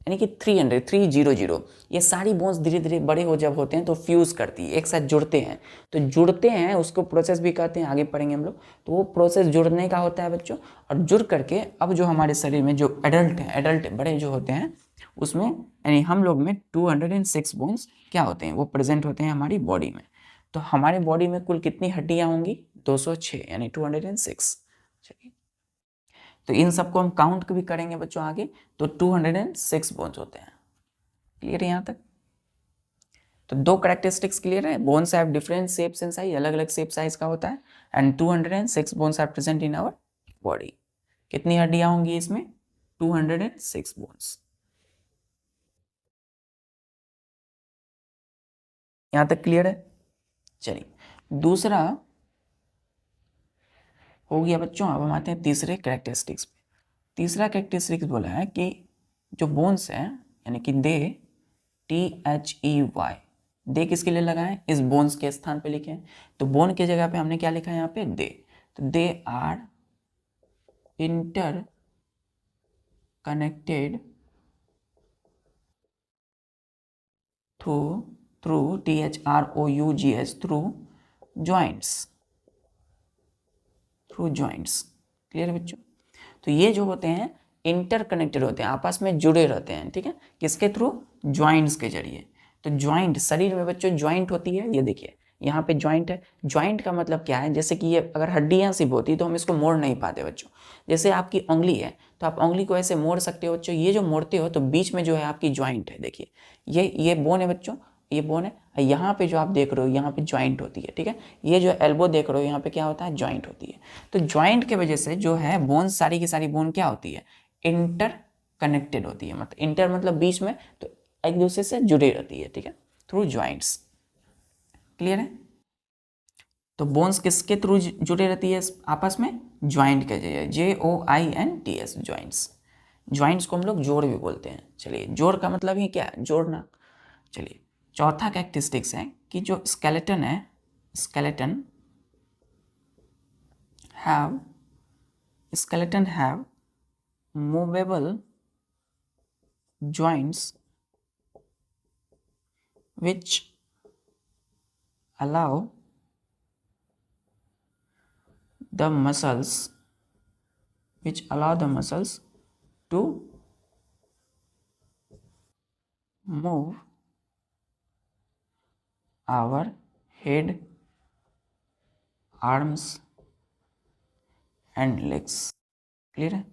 यानी कि 300 ये सारी बोन्स धीरे धीरे बड़े हो जब होते हैं तो फ्यूज़ करती है, एक साथ जुड़ते हैं। तो जुड़ते हैं, उसको प्रोसेस भी कहते हैं, आगे पढ़ेंगे हम लोग। तो वो प्रोसेस जुड़ने का होता है बच्चों, और जुड़ करके अब जो हमारे शरीर में जो एडल्ट बड़े जो होते हैं, उसमें यानी हम लोग में 206 बोन्स क्या होते हैं, वो प्रेजेंट होते हैं हमारी बॉडी में। तो हमारे बॉडी में कुल कितनी हड्डियां होंगी? 206 यानी 206। चलिए, तो इन सबको हम काउंट भी करेंगे बच्चों आगे, तो 206 बोन्स होते हैं। क्लियर है यहाँ तक? तो दो कैरेक्टरिस्टिक्स क्लियर है, bones have different shapes and size, अलग अलग शेप साइज का होता है, and 206 bones are present in our body. कितनी हड्डियां होंगी इसमें? 206 बोन्स। यहां तक क्लियर है? चलिए, दूसरा हो गया बच्चों। अब हम आते हैं तीसरे कैरेक्टरिस्टिक्स पे। तीसरा कैरेक्टरिस्टिक्स बोला है कि जो बोन्स है यानी कि दे, THEY, दे किसके लिए लगाएं? इस बोन्स के स्थान पे लिखें। तो बोन की जगह पे हमने क्या लिखा है यहाँ पे? दे। तो they are interconnected through THROUGH, through joints, through joints. Clear है बच्चों? तो ये जो होते हैं इंटर कनेक्टेड होते हैं, आपस में जुड़े रहते हैं। ठीक है, किसके थ्रू? ज्वाइंट्स के जरिए। तो ज्वाइंट, शरीर में बच्चों ज्वाइंट होती है, ये देखिए यहाँ पे ज्वाइंट है। ज्वाइंट का मतलब क्या है? जैसे कि ये अगर हड्डियां सिर्फ होती तो हम इसको मोड़ नहीं पाते बच्चों। जैसे आपकी उंगली है तो आप उंगली को ऐसे मोड़ सकते हो बच्चों, ये जो मोड़ते हो तो बीच में जो है आपकी ज्वाइंट है। देखिए ये बोन है बच्चों, ये बोन है। यहाँ पे जो आप देख रहे हो यहाँ पे ज्वाइंट होती है। ठीक है, ये जो एल्बो देख रहे हो यहाँ पे क्या होता है? ज्वाइंट होती है। तो ज्वाइंट के वजह से जो है बोन, सारी की सारी बोन क्या होती है? इंटर कनेक्टेड होती है। मतलब इंटर मतलब बीच में, तो एक दूसरे से जुड़ी रहती है। ठीक है, थ्रू ज्वाइंट्स। क्लियर है? तो बोन्स किसके थ्रू जुड़े रहती है आपस में? ज्वाइंट के जरिए, JOINTS, ज्वाइंट्स। ज्वाइंट्स को हम लोग जोड़ भी बोलते हैं। चलिए, जोड़ का मतलब ही क्या है? जोड़ना। चलिए, चौथा कैरेक्टरिस्टिक्स है कि जो स्केलेटन है, skeleton have movable joints which allow the muscles to move our head, arms and legs। Clear है?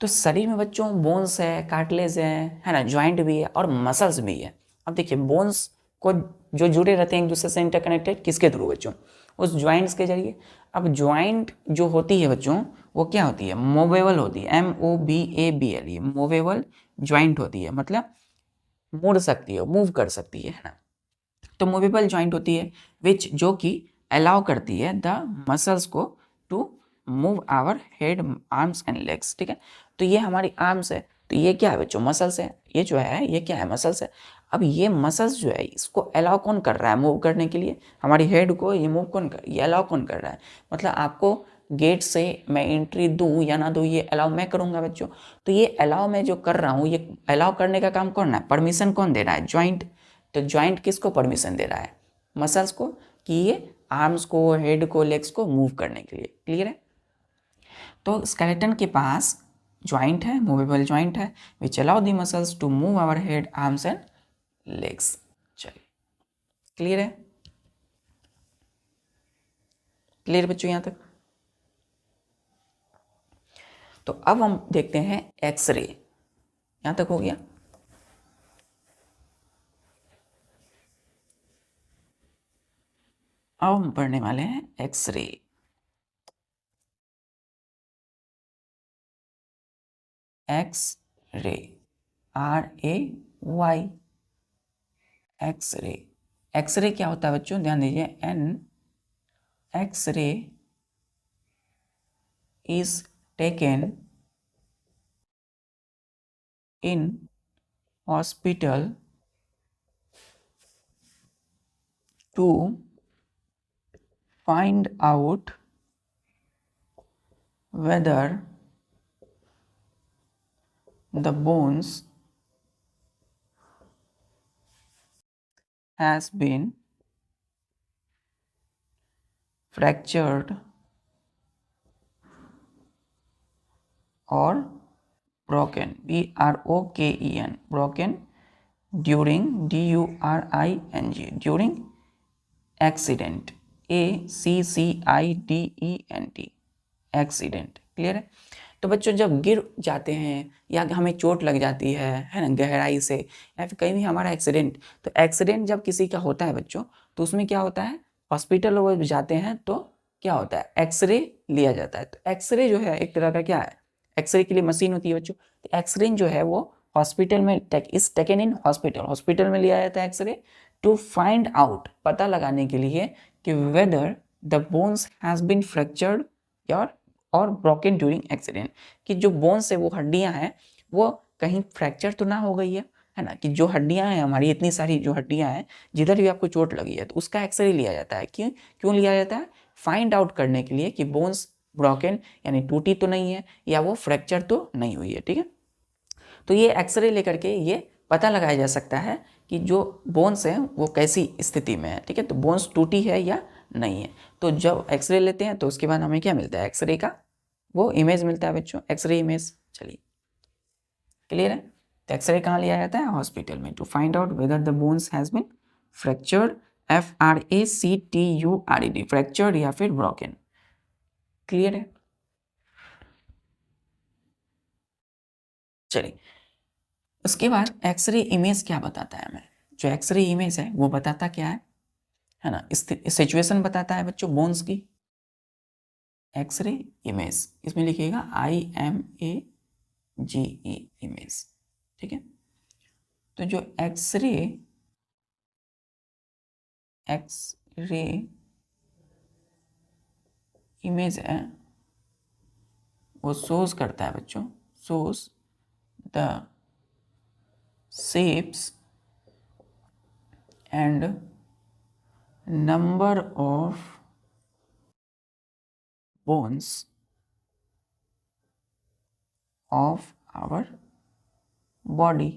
तो शरीर में बच्चों बोन्स है, कार्टिलेज है ना, ज्वाइंट भी है और मसल्स भी है। अब देखिए बोन्स को जो जुड़े रहते हैं एक दूसरे से इंटरकनेक्टेड, किसके थ्रू बच्चों? उस ज्वाइंट्स के जरिए। अब ज्वाइंट जो होती है बच्चों वो क्या होती है? मूवेबल होती है, MOVABL, ये मूवेबल ज्वाइंट होती है, मतलब मुड़ सकती है, मूव कर सकती है ना। तो मूवेबल ज्वाइंट होती है विच, जो कि अलाउ करती है द मसल्स को to move our head, arms and legs. ठीक है, तो ये हमारी आर्म्स है, तो ये क्या है बच्चों? मसल्स है। ये जो है ये क्या है? मसल्स है। अब ये मसल्स जो है इसको अलाउ कौन कर रहा है मूव करने के लिए? हमारी हेड को ये मूव कौन कर, ये अलाउ कौन कर रहा है? मतलब आपको गेट से मैं एंट्री दूं या ना दूं, ये अलाउ मैं करूंगा बच्चों। तो ये अलाउ मैं जो कर रहा हूँ, ये अलाउ करने का काम कौन है? परमिशन कौन दे रहा है? ज्वाइंट। तो ज्वाइंट किसको परमिशन दे रहा है? मसल्स को, कि ये आर्म्स को, हेड को, लेग्स को मूव करने के लिए। क्लियर है? तो स्केलेटन के पास ज्वाइंट है, मूवेबल ज्वाइंट है, which allow the muscles to move our head, arms and legs. चलिए, क्लियर है? क्लियर बच्चों यहां तक? तो अब हम देखते हैं एक्सरे। यहां तक हो गया? अब हम पढ़ने वाले हैं X ray. X ray, RAY, X ray. X ray क्या होता है बच्चों? ध्यान दीजिए, X ray is taken in hospital to find out whether the bones has been fractured or broken, BROKEN, broken, during, DURING, during accident, ACCIDENT, accident. Clear है? तो बच्चों जब गिर जाते हैं या हमें चोट लग जाती है ना, गहराई से, या फिर कहीं भी हमारा एक्सीडेंट, तो एक्सीडेंट जब किसी का होता है बच्चों, तो उसमें क्या होता है, हॉस्पिटल वो जाते हैं तो क्या होता है, एक्सरे लिया जाता है। तो एक्सरे जो है एक तरह का क्या है, एक्सरे के लिए मशीन होती है बच्चों। तो एक्सरे जो है वो हॉस्पिटल में is taken in hospital, hospital में लिया जाता है एक्सरे, टू फाइंड आउट, पता लगाने के लिए कि whether the bones has been fractured और ब्रोकन ड्यूरिंग एक्सीडेंट, कि जो बोन्स है, वो हड्डियां हैं, वो कहीं फ्रैक्चर तो ना हो गई है ना, कि जो हड्डियां हैं हमारी, इतनी सारी जो हड्डियां हैं, जिधर भी आपको चोट लगी है तो उसका एक्सरे लिया जाता है। क्यों लिया जाता है? फाइंड आउट करने के लिए कि बोन्स ब्रोकन यानी टूटी तो नहीं है, या वो फ्रैक्चर तो नहीं हुई है। ठीक है, तो ये एक्सरे लेकर के ये पता लगाया जा सकता है कि जो बोन्स हैं वो कैसी स्थिति में है। ठीक है, तो बोन्स टूटी है या नहीं है। तो जब एक्सरे लेते हैं तो उसके बाद हमें क्या मिलता है, एक्सरे का वो इमेज मिलता है बच्चों, एक्सरे इमेज। चलिए, क्लियर है? तो एक्सरे कहाँ लिया जाता है, हॉस्पिटल में, to find out whether the bones has been fractured, FRACTURED, fractured या फिर ब्रोकन। क्लियर है? चलिए, उसके बाद एक्सरे इमेज क्या बताता है हमें, जो एक्सरे इमेज है वो बताता क्या है ना, इस सिचुएशन बताता है बच्चों बोन्स की। एक्सरे इमेज, इसमें लिखिएगा IMAGE, इमेज। ठीक है, तो जो एक्सरे इमेज है वो शोज करता है बच्चों, shows the shapes and number of bones of our body.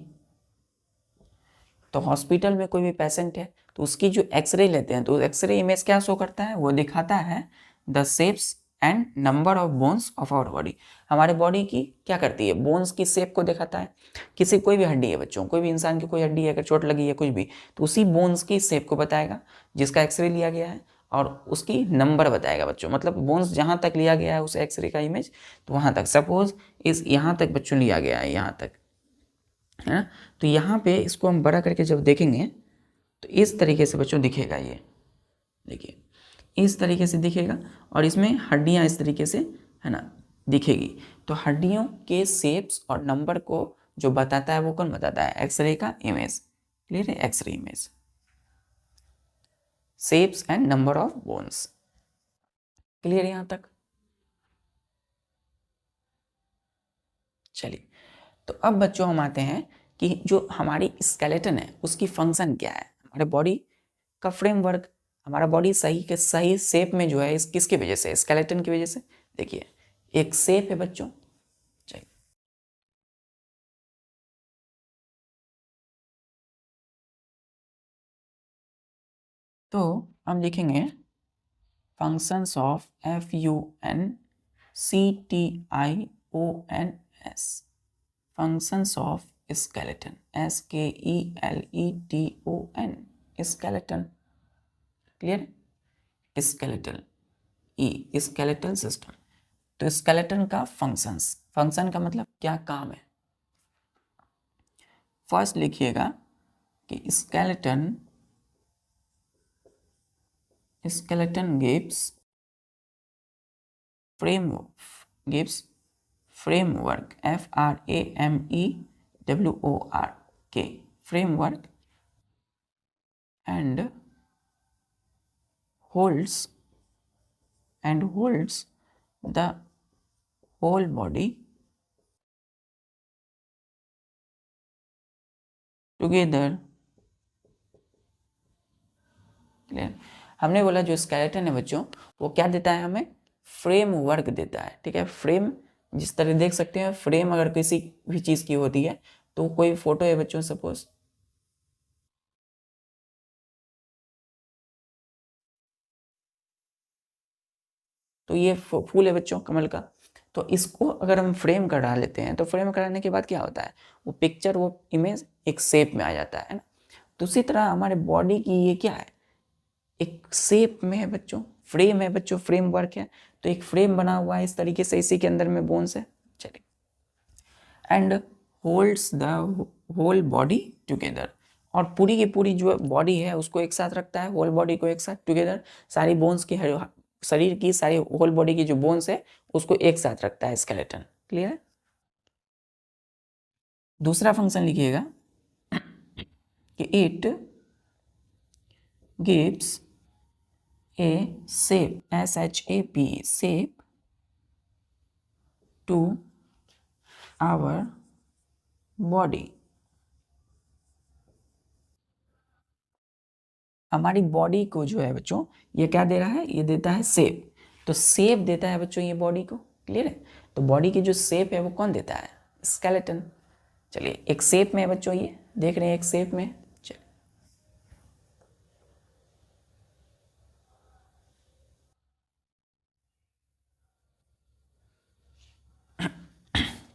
तो हॉस्पिटल में कोई भी पेशेंट है तो उसकी जो एक्सरे लेते हैं, तो एक्सरे इमेज क्या शो करता है, वो दिखाता है the shapes and number of bones of our body. हमारे बॉडी की क्या करती है, बोन्स की शेप को दिखाता है। किसी कोई भी हड्डी है बच्चों, कोई भी इंसान की कोई हड्डी है, अगर चोट लगी है कुछ भी, तो उसी बोन्स की शेप को बताएगा जिसका एक्सरे लिया गया है, और उसकी नंबर बताएगा बच्चों। मतलब बोन्स जहाँ तक लिया गया है उस एक्सरे का इमेज, तो वहाँ तक, सपोज इस यहाँ तक बच्चों लिया गया है, यहाँ तक है ना, तो यहाँ पे इसको हम बड़ा करके जब देखेंगे तो इस तरीके से बच्चों दिखेगा। ये देखिए, इस तरीके से दिखेगा, और इसमें हड्डियाँ इस तरीके से है ना दिखेगी। तो हड्डियों के शेप्स और नंबर को जो बताता है वो कौन बताता है, एक्सरे का इमेज। क्लियर है? X ray image, shapes and number of bones. Clear है यहाँ तक? चलिए, तो अब बच्चों हम आते हैं कि जो हमारी स्केलेटन है उसकी फंक्शन क्या है, हमारे बॉडी का फ्रेमवर्क, हमारा बॉडी सही के सही शेप में जो है इस किसकी वजह से, स्केलेटन की वजह से। देखिए, एक शेप है बच्चों, चलिए, तो हम लिखेंगे functions of FUNCTIONS, functions of skeleton, SKELETON, skeleton. Clear? Skeletal, skeletal system. तो स्केलेटन का फंक्शंस, फंक्शन का मतलब क्या काम है। फर्स्ट लिखिएगा कि skeleton gives framework, FRAMEWORK, framework, and holds the whole body together। Clear? हमने बोला जो स्केलेटन है बच्चों वो क्या देता है हमें, फ्रेमवर्क देता है। ठीक है, फ्रेम जिस तरह देख सकते हैं, फ्रेम अगर किसी भी चीज की होती है, तो कोई फोटो है बच्चों, सपोज तो ये फूल है बच्चों कमल का, तो इसको अगर हम फ्रेम करा लेते हैं तो फ्रेम कराने के बाद क्या होता है, वो पिक्चर, वो इमेज एक शेप में आ जाता है ना। तो उसी तरह हमारे बॉडी की ये क्या है, एक शेप में है बच्चों, फ्रेम है बच्चों, फ्रेम वर्क है। तो एक फ्रेम बना हुआ है इस तरीके से, इसी के अंदर में बोन्स है। चलिए, and holds the whole body together, और पूरी की पूरी जो बॉडी है उसको एक साथ रखता है, होल बॉडी को एक साथ टुगेदर, सारी बोन्स की, शरीर की सारी होल बॉडी की जो बोन्स है उसको एक साथ रखता है स्केलेटन। क्लियर है। दूसरा फंक्शन लिखिएगा कि it gives a shape, SHAP, shape to our body. हमारी बॉडी को जो है बच्चों ये क्या दे रहा है, ये देता है शेप। तो शेप देता है बच्चों ये बॉडी को। क्लियर है। तो बॉडी की जो शेप है वो कौन देता है, स्केलेटन। चलिए, एक शेप में है बच्चों, ये देख रहे हैं एक शेप में। चलिए,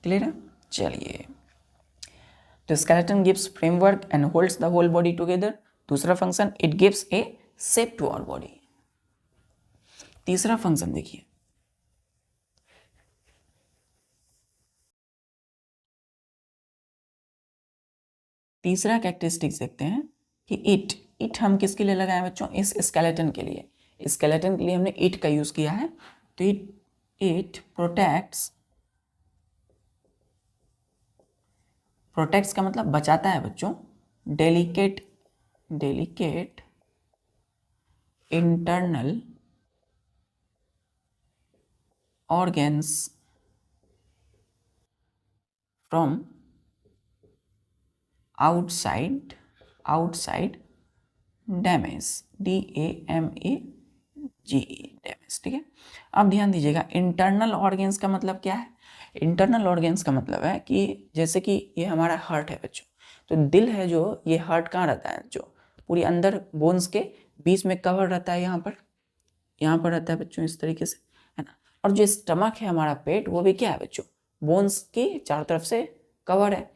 क्लियर है। चलिए, तो skeleton gives framework and holds the whole body together. दूसरा function, it gives a shape to our body. तीसरा फंक्शन देखिए, तीसरा कैरेक्टरिस्टिक्स देखते हैं कि इट हम किसके लिए लगाए बच्चों, इस स्केलेटन के लिए। स्केलेटन के लिए हमने इट का यूज किया है। तो इट प्रोटेक्ट्स का मतलब बचाता है बच्चों, delicate internal organs from outside damage, DAMAGE, damage. ठीक है। अब ध्यान दीजिएगा, इंटरनल ऑर्गेन्स का मतलब क्या है। इंटरनल ऑर्गेन्स का मतलब है कि जैसे कि ये हमारा हार्ट है बच्चों, तो दिल है जो, ये हार्ट कहाँ रहता है, जो पूरी अंदर बोन्स के बीच में कवर रहता है, यहाँ पर रहता है बच्चों, इस तरीके से, है ना। और जो स्टमक है हमारा पेट, वो भी क्या है बच्चों, बोन्स की चारों तरफ से कवर है।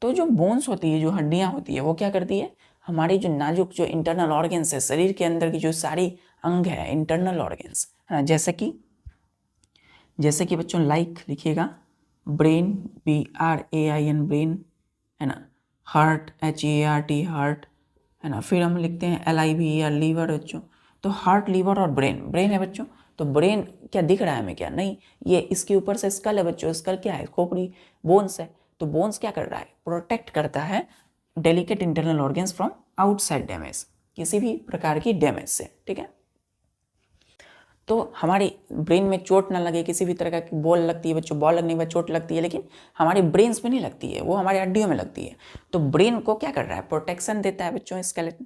तो जो बोन्स होती है, जो हड्डियां होती है, वो क्या करती है, हमारी जो नाजुक जो इंटरनल ऑर्गेन्स है, शरीर के अंदर की जो सारी अंग है इंटरनल ऑर्गेन्स, है ना, जैसे कि बच्चों लाइक लिखिएगा, ब्रेन, BRAIN, ब्रेन, है ना, हार्ट, HEART, हार्ट, है ना, फिर हम लिखते हैं LIVER, लीवर बच्चों। तो हार्ट, लीवर और ब्रेन है बच्चों। तो ब्रेन क्या दिख रहा है हमें, क्या नहीं, ये इसके ऊपर से स्कल है बच्चों, स्कल क्या है, खोपड़ी, बोन्स है। तो बोन्स क्या कर रहा है, प्रोटेक्ट करता है delicate internal organs from outside damage, किसी भी प्रकार की डैमेज से। ठीक है। तो हमारी ब्रेन में चोट ना लगे, किसी भी तरह की बॉल लगती है बच्चों, बॉल लगने के बाद चोट लगती है, लेकिन हमारे ब्रेन्स में नहीं लगती है, वो हमारी हड्डियों में लगती है। तो ब्रेन को क्या कर रहा है, प्रोटेक्शन देता है बच्चों स्केलेटन।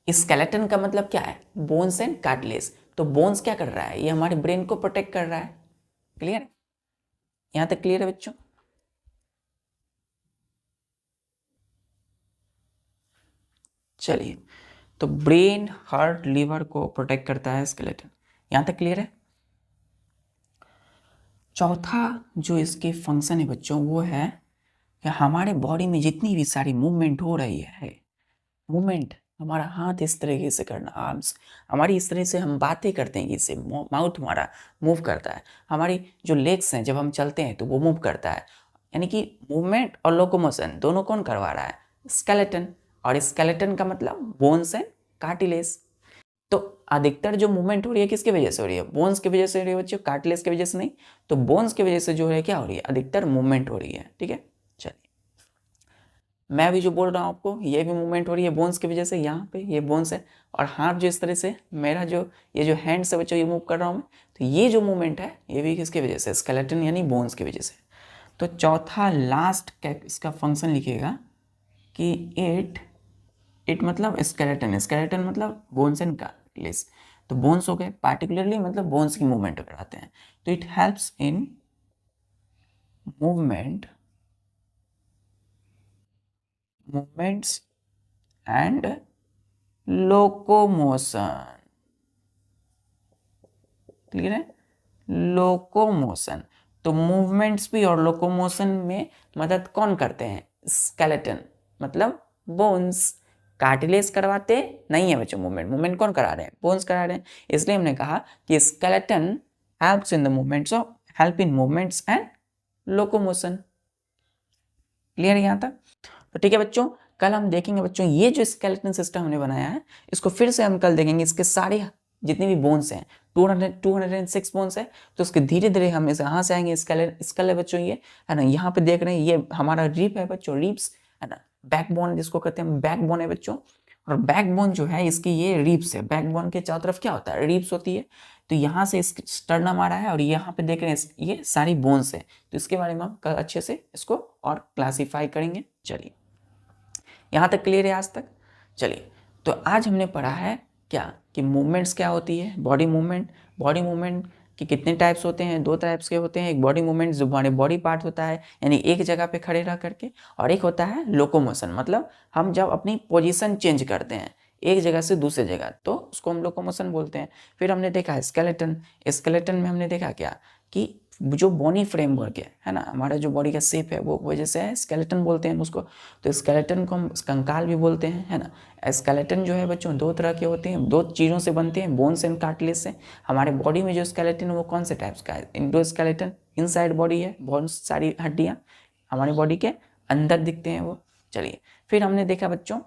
स्केलेटन का मतलब क्या है, बोन्स एंड कार्टिलेज। तो बोन्स क्या कर रहा है, ये हमारे ब्रेन को प्रोटेक्ट कर रहा है। क्लियर है, यहां तक क्लियर है बच्चों। चलिए, तो ब्रेन, हार्ट, लीवर को प्रोटेक्ट करता है स्केलेटन, यहां तक क्लियर है। चौथा जो इसके फंक्शन है बच्चों, वो है कि हमारे बॉडी में जितनी भी सारी मूवमेंट हो रही है, मूवमेंट, हमारा हाथ इस तरीके से करना, आर्म्स हमारी इस तरह से हम बातें करते हैं, इससे माउथ हमारा मूव करता है, हमारी जो लेग्स हैं जब हम चलते हैं तो वो मूव करता है। यानी कि मूवमेंट और लोकोमोशन दोनों कौन करवा रहा है, स्केलेटन। और स्केलेटन का मतलब बोन्स एंड कार्टिलेज। तो अधिकतर जो मूवमेंट हो रही है किसकी वजह से हो रही है, बोन्स की वजह से हो रही है बच्चों, कार्टिलेज की वजह से नहीं। तो बोन्स की वजह से जो है क्या हो रही है, अधिकतर मूवमेंट हो रही है। ठीक है। चलिए, मैं भी जो बोल रहा हूँ आपको, ये भी मूवमेंट हो रही है बोन्स की वजह से, यहाँ पे ये बोन्स है। और हाथ जो इस तरह से, मेरा जो ये जो हैंड से बच्चों ये मूव कर रहा हूँ मैं, तो ये जो मूवमेंट है ये भी किसकी वजह से, स्केलेटन यानी बोन्स की वजह से। तो चौथा लास्ट इसका फंक्शन लिखिएगा कि इट मतलब स्केलेटन मतलब बोन्स एंड कार्टिलेज। तो बोन्स हो गए, पार्टिकुलरली मतलब बोन्स की मूवमेंट कराते हैं। तो it helps in movements and locomotion. Clear है। लोकोमोशन। तो मूवमेंट्स भी और लोकोमोशन में मदद कौन करते हैं? स्केलेटन मतलब बोन्स। कार्टिलेज करवाते नहीं है बच्चों, मूवमेंट कौन करा रहे हैं? बोन्स करा रहे हैं। इसलिए हमने कहा कि skeleton helps in the movements of help in movements and locomotion. Clear यहाँ तक? तो ठीक है बच्चों, कल हम देखेंगे बच्चों ये जो स्केलेटन सिस्टम हमने बनाया है इसको फिर से हम कल देखेंगे। इसके सारे जितने भी बोन्स हैं 206 बोन्स है, तो उसके धीरे धीरे हम यहाँ से आएंगे। स्केल है बच्चों ये, है ना, यहाँ पे देख रहे हैं ये हमारा रिप है बच्चों, रिप्स है ना, बैकबोन जिसको कहते हैं बैकबोन है बच्चों। और बैकबोन जो है इसकी ये रिप्स है। बैकबोन के चारों तरफ क्या होता है? रिप्स होती है। तो यहाँ से स्टर्नम आ रहा है और यहाँ पे देख रहे हैं ये सारी बोन्स है। तो इसके बारे में हम कल अच्छे से इसको और क्लासीफाई करेंगे। चलिए यहाँ तक क्लियर है आज तक? चलिए, तो आज हमने पढ़ा है क्या कि मूवमेंट्स क्या होती है। बॉडी मूवमेंट के कितने टाइप्स होते हैं? 2 टाइप्स के होते हैं। एक बॉडी मूवमेंट जो हमारे बॉडी पार्ट होता है यानी एक जगह पे खड़े रह करके, और एक होता है लोकोमोशन मतलब हम जब अपनी पोजीशन चेंज करते हैं एक जगह से दूसरे जगह, तो उसको हम लोकोमोशन बोलते हैं। फिर हमने देखा स्केलेटन में हमने देखा क्या कि जो बॉडी फ्रेमवर्क है ना, हमारा जो बॉडी का शेप है वो वजह से है स्केलेटन बोलते हैं उसको। तो स्केलेटन को हम कंकाल भी बोलते हैं, है ना। स्केलेटन जो है बच्चों 2 तरह के होते हैं, 2 चीज़ों से बनते हैं, बोन्स एंड कार्टिलेज से। हमारे बॉडी में जो स्केलेटन है वो कौन से टाइप्स का है? इंडो स्केलेटन, इनसाइड बॉडी है, बहुत सारी हड्डियाँ हमारी बॉडी के अंदर दिखते हैं वो। चलिए, फिर हमने देखा बच्चों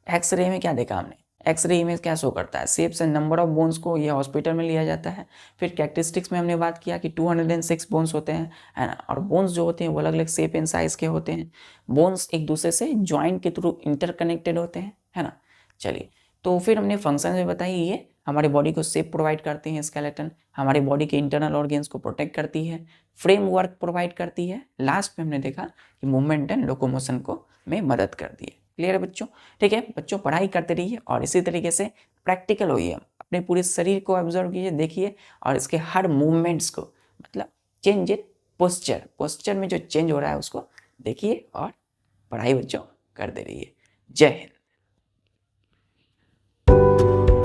एक्सरे में क्या देखा हमने? एक्सरे इमेज क्या शो करता है? Shapes and number of bones को ये हॉस्पिटल में लिया जाता है। फिर कैरेक्टरिस्टिक्स में हमने बात किया कि 206 बोन्स होते हैं, है ना, और बोन्स जो होते हैं वो अलग अलग शेप एंड साइज के होते हैं। बोन्स एक दूसरे से जॉइंट के थ्रू इंटरकनेक्टेड होते हैं, है ना। चलिए, तो फिर हमने फंक्शन में बताई ये हमारे बॉडी को शेप प्रोवाइड करते हैं। स्केलेटन हमारे बॉडी के इंटरनल ऑर्गन्स को प्रोटेक्ट करती है, फ्रेमवर्क प्रोवाइड करती है। लास्ट में हमने देखा कि मूवमेंट एंड लोकोमोशन को में मदद करती है। क्लियर है बच्चों? ठीक है बच्चों, पढ़ाई करते रहिए और इसी तरीके से प्रैक्टिकल होइए, अपने पूरे शरीर को ऑब्जर्व कीजिए, देखिए और इसके हर मूवमेंट्स को मतलब चेंज इन पोस्चर में जो चेंज हो रहा है उसको देखिए और पढ़ाई बच्चों करते रहिए। जय हिंद।